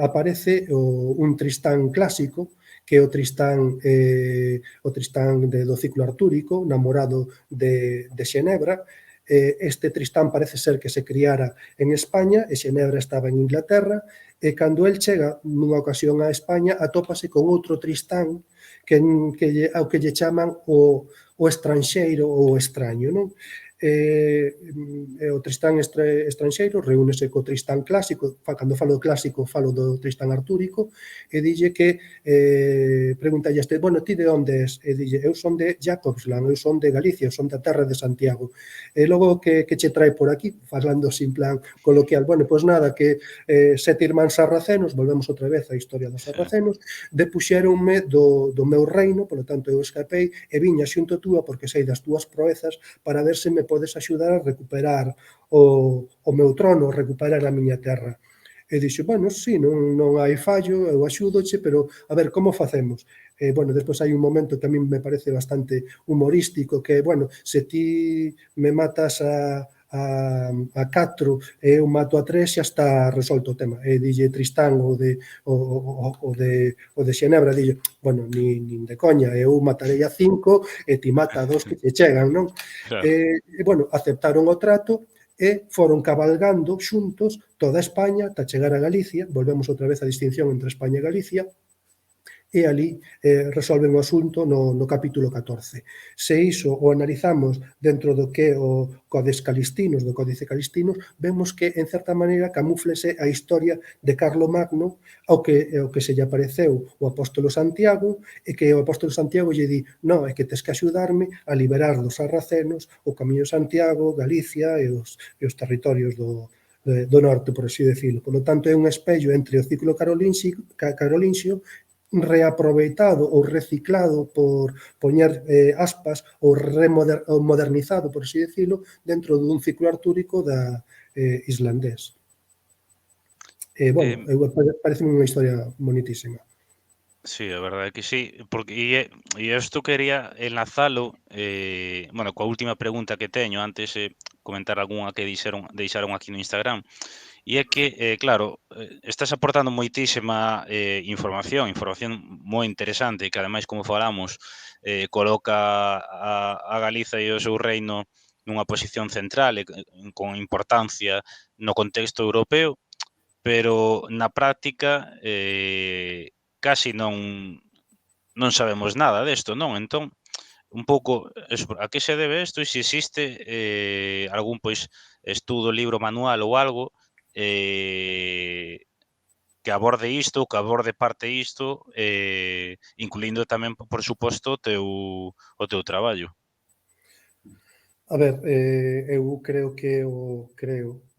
aparece un Tristán clásico, que é o Tristán do ciclo artúrico, namorado de Xenebra. Este Tristán parece ser que se criara en España e Xenebra estaba en Inglaterra, e cando el chega nunha ocasión a España atópase con outro Tristán ao que lle chaman o estranxeiro ou o extraño, non? O Tristán estranxeiro reúnese co Tristán clásico, cando falo clásico falo do Tristán artúrico, e dille que preguntalle este, bueno, ti de onde és? E dille, eu son de Jacobsland, eu son de Galicia, eu son da terra de Santiago. E logo que che trae por aquí, falando sin plan coloquial, bueno, pois nada, que 7 irmáns sarracenos, volvemos outra vez á historia dos sarracenos, depuxeronme do meu reino, polo tanto eu escapei e viña xunto túa porque sei das túas proezas para ver se me podes axudar a recuperar o meu trono, recuperar a miña terra. E dixo, bueno, sí, non hai fallo, eu axúdoche, pero a ver, como facemos? Bueno, despois hai un momento que a mí me parece bastante humorístico, que, bueno, se ti me matas a 4 e eu mato a 3, xa está resolto o tema. E dille Tristán o de Xenebra, dille, bueno, nin de coña, eu matarei a 5 e ti mata a 2 que te chegan, non? E, bueno, aceptaron o trato e foron cabalgando xuntos toda España ata chegar a Galicia, volvemos outra vez á distinción entre España e Galicia, e ali resolven o asunto no capítulo 14. Se iso o analizamos dentro do que o Codex Calistinos, do Códice Calistinos, vemos que, en certa maneira, camúflese a historia de Carlomagno ao que se lle apareceu o apóstolo Santiago, e que o apóstolo Santiago lle di, non, é que tes que axudarme a liberar dos sarracenos o Camiño de Santiago, Galicia e os territorios do norte, por así decirlo. Por lo tanto, é un espello entre o ciclo carolinxio reaproveitado ou reciclado, por poñer aspas, ou modernizado, por así decirlo, dentro dun ciclo artúrico islandés. Bueno, parece unha historia bonitísima. Sí, a verdade é que sí, porque isto quería enlazalo, bueno, coa última pregunta que teño antes, comentar algunha que deixaron aquí no Instagram. E é que, claro, estás aportando moitísima, información moi interesante que ademais, como falamos, coloca a Galiza e o seu reino nunha posición central e con importancia no contexto europeo, pero na práctica, casi non sabemos nada desto, non? Entón, un pouco eso, a que se debe isto e se existe, algún, pois, estudo, libro, manual ou algo, eh, que aborde isto, que aborde parte isto, incluindo tamén, por suposto, o teu traballo. A ver, eu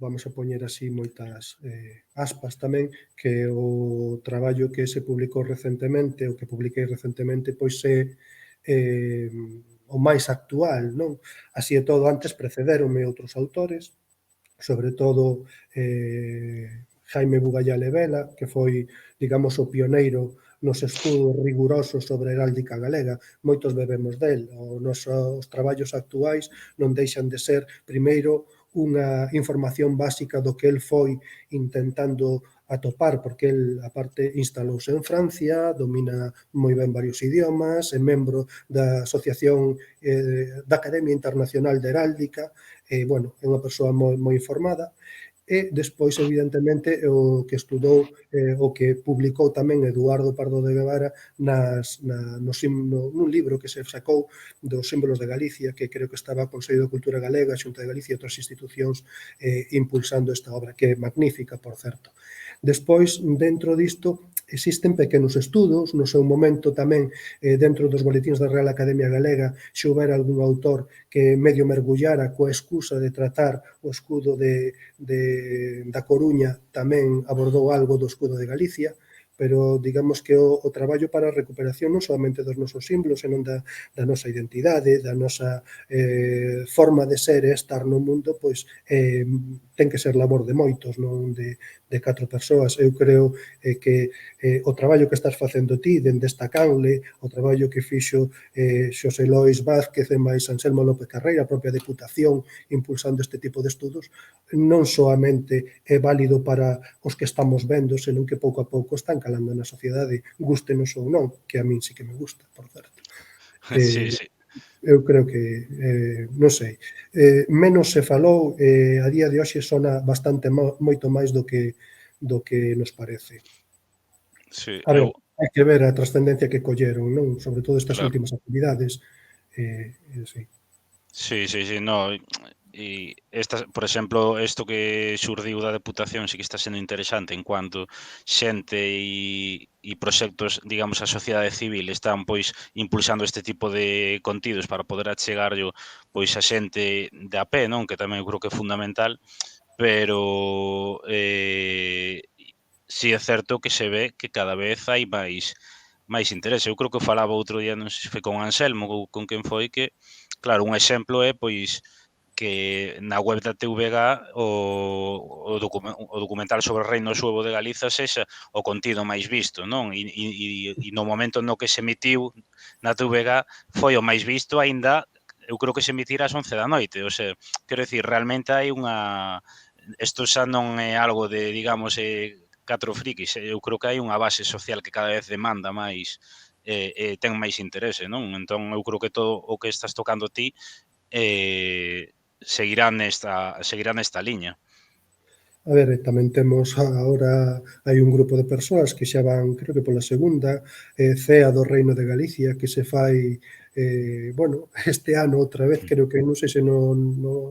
vamos a poñer así moitas aspas tamén, que o traballo que se publicou recentemente, o que publiquei recentemente, pois eh, o máis actual, non? Así e todo, antes precedéronme outros autores, sobre todo Jaime Bugallal e Vela, que foi, digamos, o pioneiro nos estudos rigurosos sobre a heráldica galega. Moitos bebemos del. Os traballos actuais non deixan de ser, primeiro, unha información básica do que el foi intentando atopar, porque el, aparte, instalouse en Francia, domina moi ben varios idiomas, é membro da Asociación da Academia Internacional de Heráldica, bueno, é unha persoa moi informada, e despois, evidentemente, o que estudou, o que publicou tamén Eduardo Pardo de Guevara nun libro que se sacou dos símbolos de Galicia, que creo que estaba o Consello de Cultura Galega, Xunta de Galicia e outras institucións impulsando esta obra, que é magnífica, por certo. Despois, dentro disto, existen pequenos estudos, no seu momento tamén dentro dos boletíns da Real Academia Galega se houbera algún autor que medio mergullara coa excusa de tratar o escudo da Coruña, tamén abordou algo do escudo de Galicia, pero digamos que o traballo para a recuperación non solamente dos nosos símbolos, senón da nosa identidade, da nosa forma de ser e estar no mundo, pois ten que ser labor de moitos, non de 4 persoas. Eu creo que o traballo que estás facendo ti dende esta canle, o traballo que fixo Xosé Lois Vázquez e máis Anselmo López Carreira, a propia Deputación, impulsando este tipo de estudos, non soamente é válido para os que estamos vendo, senón que pouco a pouco están calando na sociedade, gústenos ou non, que a min sí que me gusta, por certo. Sí, sí. Eu creo que, non sei, menos se falou, a día de hoxe sona bastante moito máis do que nos parece. Sí, A ver, hai que ver a trascendencia que colleron, non? Sobre todo estas claro. últimas actividades, sí. Sí, sí, sí, no, e estas, por exemplo, isto que xurdiu da Deputación sí que está sendo interesante en cuanto xente e proxectos, digamos, a sociedade civil están, pois, impulsando este tipo de contidos para poder achegarllo, pois, a xente de a pé, non? Que tamén eu creo que é fundamental, pero, si é certo que se ve que cada vez hai máis interese. Eu creo que falaba outro día, non sei se foi con Anselmo ou con quen foi, que claro, un exemplo é, pois, que na web da TVG o documental sobre o Reino Suevo de Galiza sexa o contido máis visto, non? E no momento no que se emitiu na TVG foi o máis visto aínda eu creo que se emitira ás 11 da noite, o sea, quero dicir, realmente hai unha isto xa non é algo de, digamos, 4 frikis, eu creo que hai unha base social que cada vez demanda máis ten máis interese, non? Entón eu creo que todo o que estás tocando ti seguirá nesta liña. A ver, tamén temos agora hai un grupo de persoas que xa van, creo que pola segunda cea do Reino de Galicia que se fai bueno, este ano outra vez, creo que non sei se no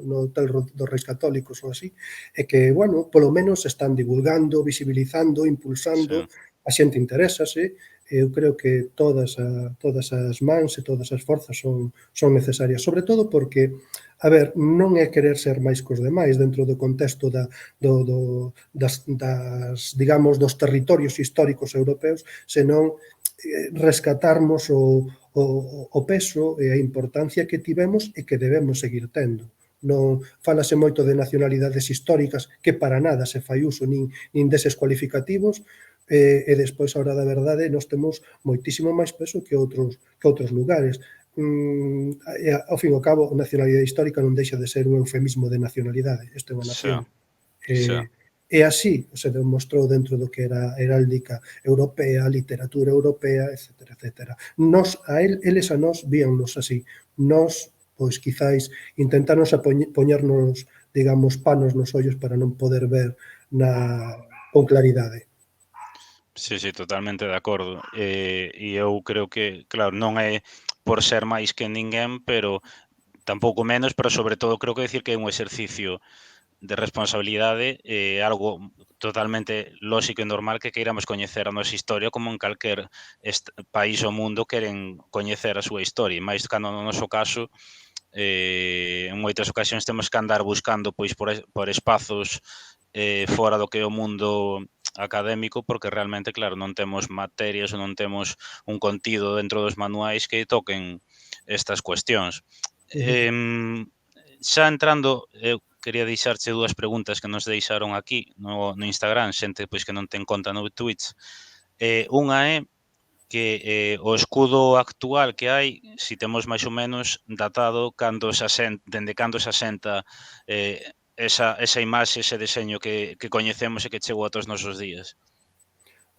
Hotel dos Reis Católicos ou así, e que, bueno, polo menos están divulgando, visibilizando, Sí, impulsando, a xente interésase, eu creo que todas as mans e todas as forzas son necesarias, sobre todo porque, a ver, non é querer ser máis cos demais dentro do contexto digamos, dos territorios históricos europeos, senón rescatarmos o peso e a importancia que tivemos e que debemos seguir tendo. Non falase moito de nacionalidades históricas que para nada se fai uso nin deses cualificativos, e despois, a hora da verdade, nós temos moitísimo máis peso que outros lugares. Ao fin e ao cabo, a nacionalidade histórica non deixa de ser un eufemismo de nacionalidade. Isto é unha Sí, nación. sí. E así se demostrou dentro do que era a heráldica europea, a literatura europea, etcétera, etcétera. Eles a nós víannos así. Nós, pois, quizáis, intentarnos poñernos, digamos, panos nos ollos para non poder ver con claridade. Sí, sí, totalmente de acordo. E eu creo que, claro, non é por ser máis que ninguén, pero tampouco menos, pero sobre todo creo que decir que é un exercicio de responsabilidade, algo totalmente lóxico e normal que queiramos coñecer a nosa historia como en calquer país do mundo queren coñecer a súa historia, e máis cando no noso caso en moitas ocasións temos que andar buscando pois por espazos fora do que é o mundo académico, porque realmente, claro, non temos materias ou non temos un contido dentro dos manuais que toquen estas cuestións. Xa entrando, eu quería deixarche dúas preguntas que nos deixaron aquí no Instagram, xente pois que non ten conta no Twitch. Unha é que o escudo actual que hai, si temos máis ou menos datado dende cando se asenta esa imaxe, ese deseño que coñecemos e que chegou ata os nosos días.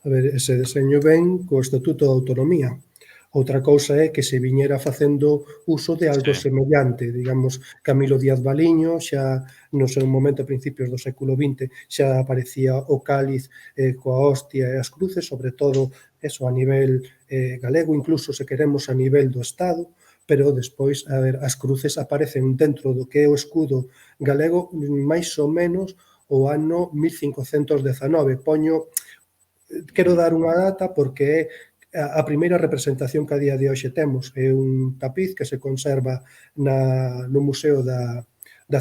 A ver, ese deseño ven co Estatuto de Autonomía. Outra cousa é que se viñera facendo uso de algo Sí, semellante, digamos, Camilo Díaz Baliño xa no seu momento a principios do século XX xa aparecía o cáliz coa hostia e as cruces, sobre todo eso a nivel galego, incluso se queremos a nivel do Estado, pero despois, a ver, as cruces aparecen dentro do que é o escudo galego máis ou menos o ano 1519. Quero dar unha data porque é a primeira representación que a día de hoxe temos. É un tapiz que se conserva no Museo da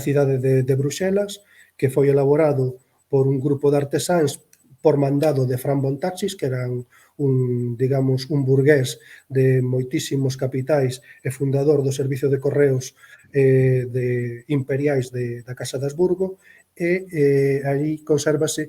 cidade de Bruxelas, que foi elaborado por un grupo de artesáns por mandado de Fran Bontaxis, que eran digamos, un burgués de moitísimos capitais e fundador do Servicio de Correos imperiais da Casa de Habsburgo, e aí consérvase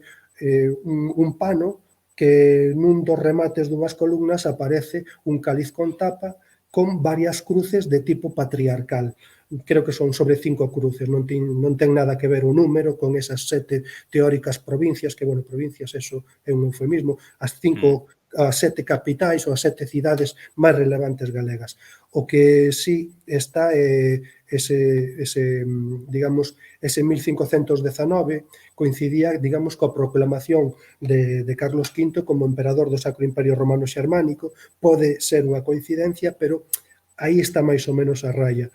un pano que nun dos remates dunhas columnas aparece un cáliz con tapa con varias cruces de tipo patriarcal. Creo que son sobre 5 cruces, non ten nada que ver o número con esas 7 teóricas provincias, que, bueno, provincias, eso é un eufemismo, as 7 capitais ou as 7 cidades máis relevantes galegas. O que sí está é digamos, ese 1519 coincidía, digamos, coa proclamación de Carlos V como emperador do Sacro Imperio Romano Xermánico. Pode ser unha coincidencia, pero aí está máis ou menos a raya.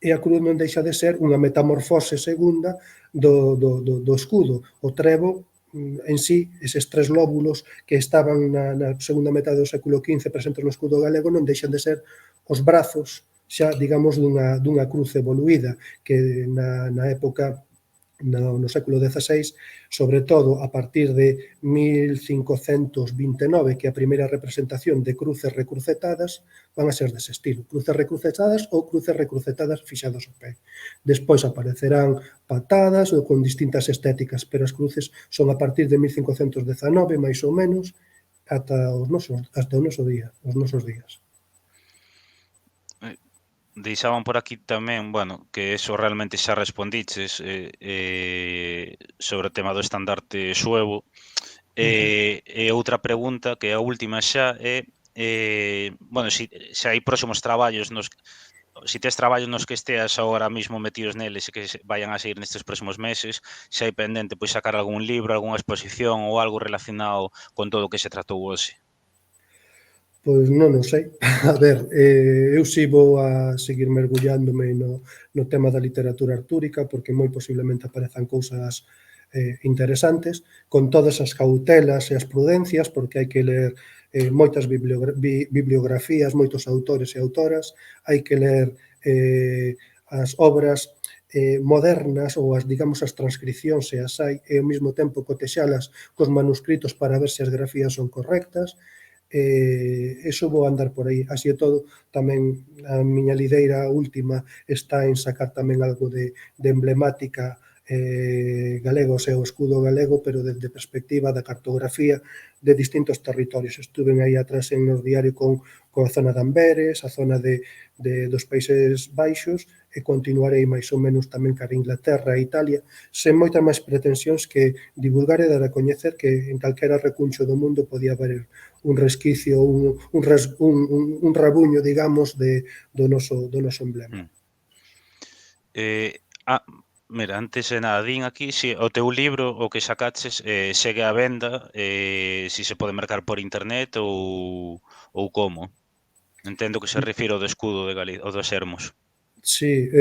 E a cruz non deixa de ser unha metamorfose segunda do escudo. O trevo en sí, eses 3 lóbulos que estaban na segunda metade do século XV presentes no escudo galego non deixan de ser os brazos xa, digamos, dunha cruz evoluída que na época no século XVI, sobre todo a partir de 1529, que é a primeira representación de cruces recrucetadas, van a ser dese estilo, cruces recrucetadas ou cruces recrucetadas fixadas ao pé. Despois aparecerán patadas ou con distintas estéticas, pero as cruces son a partir de 1519, máis ou menos, ata os nosos días. Deixaban por aquí tamén, bueno, que eso realmente xa respondiches sobre o tema do estandarte suevo. E outra pregunta, que é a última xa, é bueno, se hai próximos traballos si tes traballos nos que esteas agora mesmo metidos neles e que vayan a seguir nestes próximos meses, se hai pendente pois sacar algún libro, algunha exposición ou algo relacionado con todo o que se tratou hoxe. Pois non o sei. A ver, eu si vou a seguir mergullándome no tema da literatura artúrica, porque moi posiblemente aparezan cousas interesantes, con todas as cautelas e as prudencias, porque hai que ler moitas bibliografías, moitos autores e autoras, hai que ler as obras modernas ou digamos, as transcripcións, se as hai, e ao mesmo tempo cotexalas cos manuscritos para ver se as grafías son correctas. Eso vou andar por aí. Así e todo, tamén a miña lideira última está en sacar tamén algo de emblemática galegos e o escudo galego, pero desde perspectiva da cartografía de distintos territorios. Estuven aí atrás en nos diario con a zona de Amberes, a zona dos Países Baixos, e continuarei máis ou menos tamén cara a Inglaterra e Italia, sen moitas máis pretensións que divulgar e dar a coñecer que en calquera recuncho do mundo podía haber un resquicio, un rabuño, digamos, do noso emblema. Mm. Eh, ah, mira, antes de nada, din aquí si o teu libro, o que sacaches, segue á venda, si se pode mercar por internet ou como? Entendo que se refire ao do escudo de Galicia, ao dos Sermos. Sí,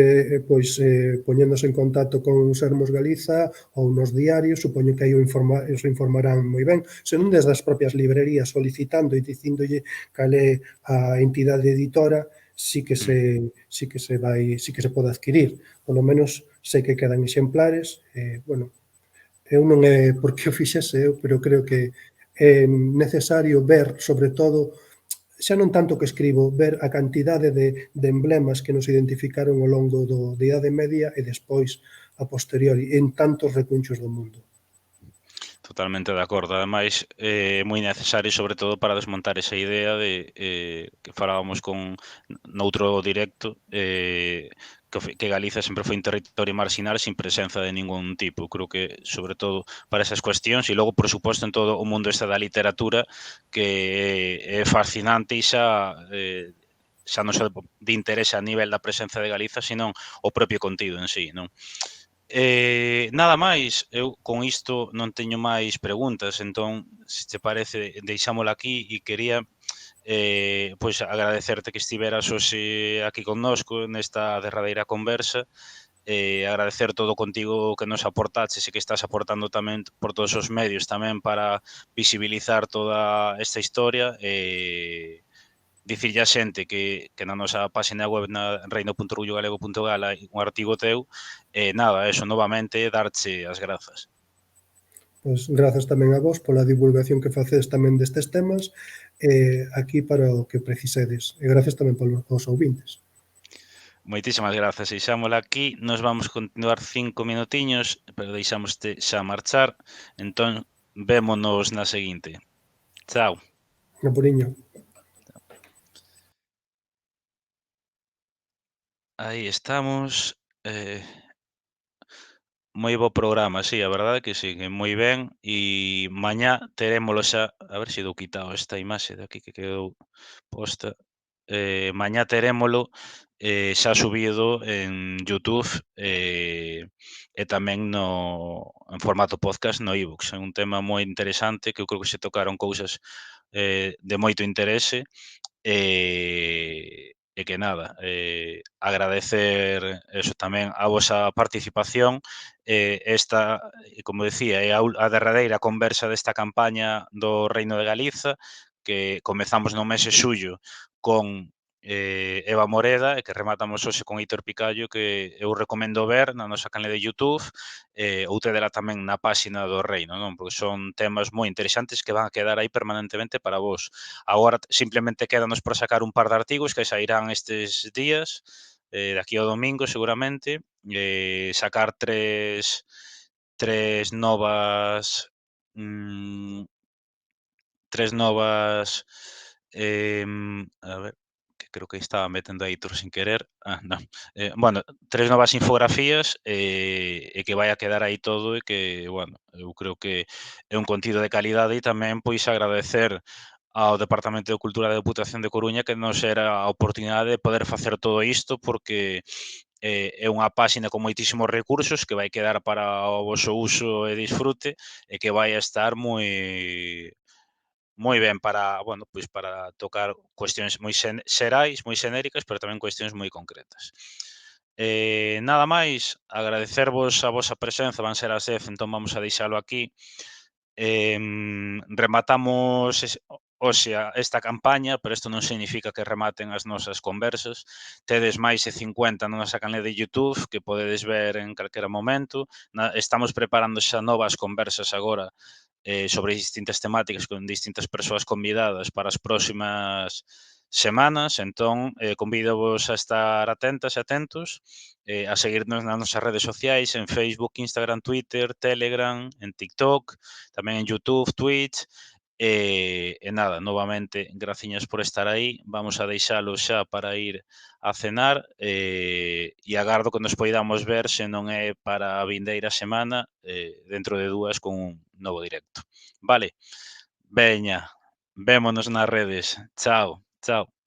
pois poñéndose en contacto con Sermos Galiza ou nos diarios, supoño que aí os informarán moi ben, senón desde as propias librerías solicitando e dicíndolle cal é a entidade editora, Mm. sí que se pode adquirir. Polo menos sei que quedan exemplares, bueno, eu non é porque o fixese eu, pero creo que é necesario ver, sobre todo, xa non tanto que escribo, ver a cantidade de emblemas que nos identificaron ao longo da Idade Media e despois, a posteriori, en tantos recunchos do mundo. Totalmente de acordo. Ademais, é moi necesario, sobre todo, para desmontar esa idea de que falábamos noutro directo, que Galiza sempre foi un territorio marxinal sin presenza de ningún tipo. Creo que, sobre todo, para esas cuestións, e logo, por suposto, en todo o mundo este da literatura, que é fascinante e xa non só de interese a nivel da presenza de Galiza, senón o propio contido en sí, non? Nada máis, eu con isto non teño máis preguntas, entón, se te parece, deixámola aquí e quería pois agradecerte que estiveras hoxe aquí connosco nesta derradeira conversa, agradecer todo contigo que nos aportaches e que estás aportando tamén por todos os medios tamén para visibilizar toda esta historia, dicirlle a xente que na nosa páxina web na reino.orgullogalego.gal hai un artigo teu, nada, eso, novamente, darche as grazas. Pois grazas tamén a vos pola divulgación que facedes tamén destes temas, aquí para o que precisedes. E grazas tamén aos ouvintes. Moitísimas grazas, deixámola aquí, nos vamos continuar 5 minutiños, pero deixámoste xa marchar, entón vémonos na seguinte. Chao. Apuriño. Aí estamos, moi bo programa, sí, a verdade que sí, que moi ben, e mañá terémolo xa, a ver se dou quitado esta imaxe de aquí que quedou posta, mañá terémolo xa subido en YouTube, e tamén en formato podcast no iVoox. É un tema moi interesante que eu creo que se tocaron cousas de moito interese, e que nada, agradecer eso tamén a vosa participación. Como decía, é a derradeira conversa desta campaña do Reino de Galiza, que comezamos no mes de xullo con Eva Moreda e que rematamos hoxe con Heitor Picallo, que eu recomendo ver na nosa canle de YouTube, ou tedela tamén na páxina do Reino, non? Porque son temas moi interesantes que van a quedar aí permanentemente para vos. Agora simplemente quédanos por sacar un par de artigos que sairán estes días, de aquí ao domingo seguramente, sacar tres novas mm, tres novas a ver, que creo que estaba metendo aí Heitor sin querer. Non. Bueno, tres novas infografías e que vai a quedar aí todo e que, bueno, eu creo que é un contido de calidade e tamén pois agradecer ao Departamento de Cultura da Deputación de Coruña que nos era a oportunidade de poder facer todo isto porque é unha páxina con moitísimos recursos que vai quedar para o voso uso e disfrute e que vai a estar moi ben para, bueno, pois para tocar cuestións moi xerais, moi xenéricas, pero tamén cuestións moi concretas. Nada máis, agradecervos a vosa presenza, van ser as 10, entón vamos a deixalo aquí. Rematamos hoxe esta campaña, pero isto non significa que rematen as nosas conversas. Tedes máis de 50 na nosa canle de YouTube que podedes ver en calquera momento. Estamos preparando xa novas conversas agora sobre distintas temáticas con distintas persoas convidadas para as próximas semanas, entón convídovos a estar atentas e atentos, a seguirnos nas nosas redes sociais, en Facebook, Instagram, Twitter, Telegram, en TikTok, tamén en YouTube, Twitch, e nada, novamente, graciñas por estar aí, vamos a deixalos xa para ir a cenar, e agardo que nos poidamos ver, se non é para a vindeira semana, dentro de 2 con un novo directo. Vale, veña, vémonos nas redes. Chao, chao.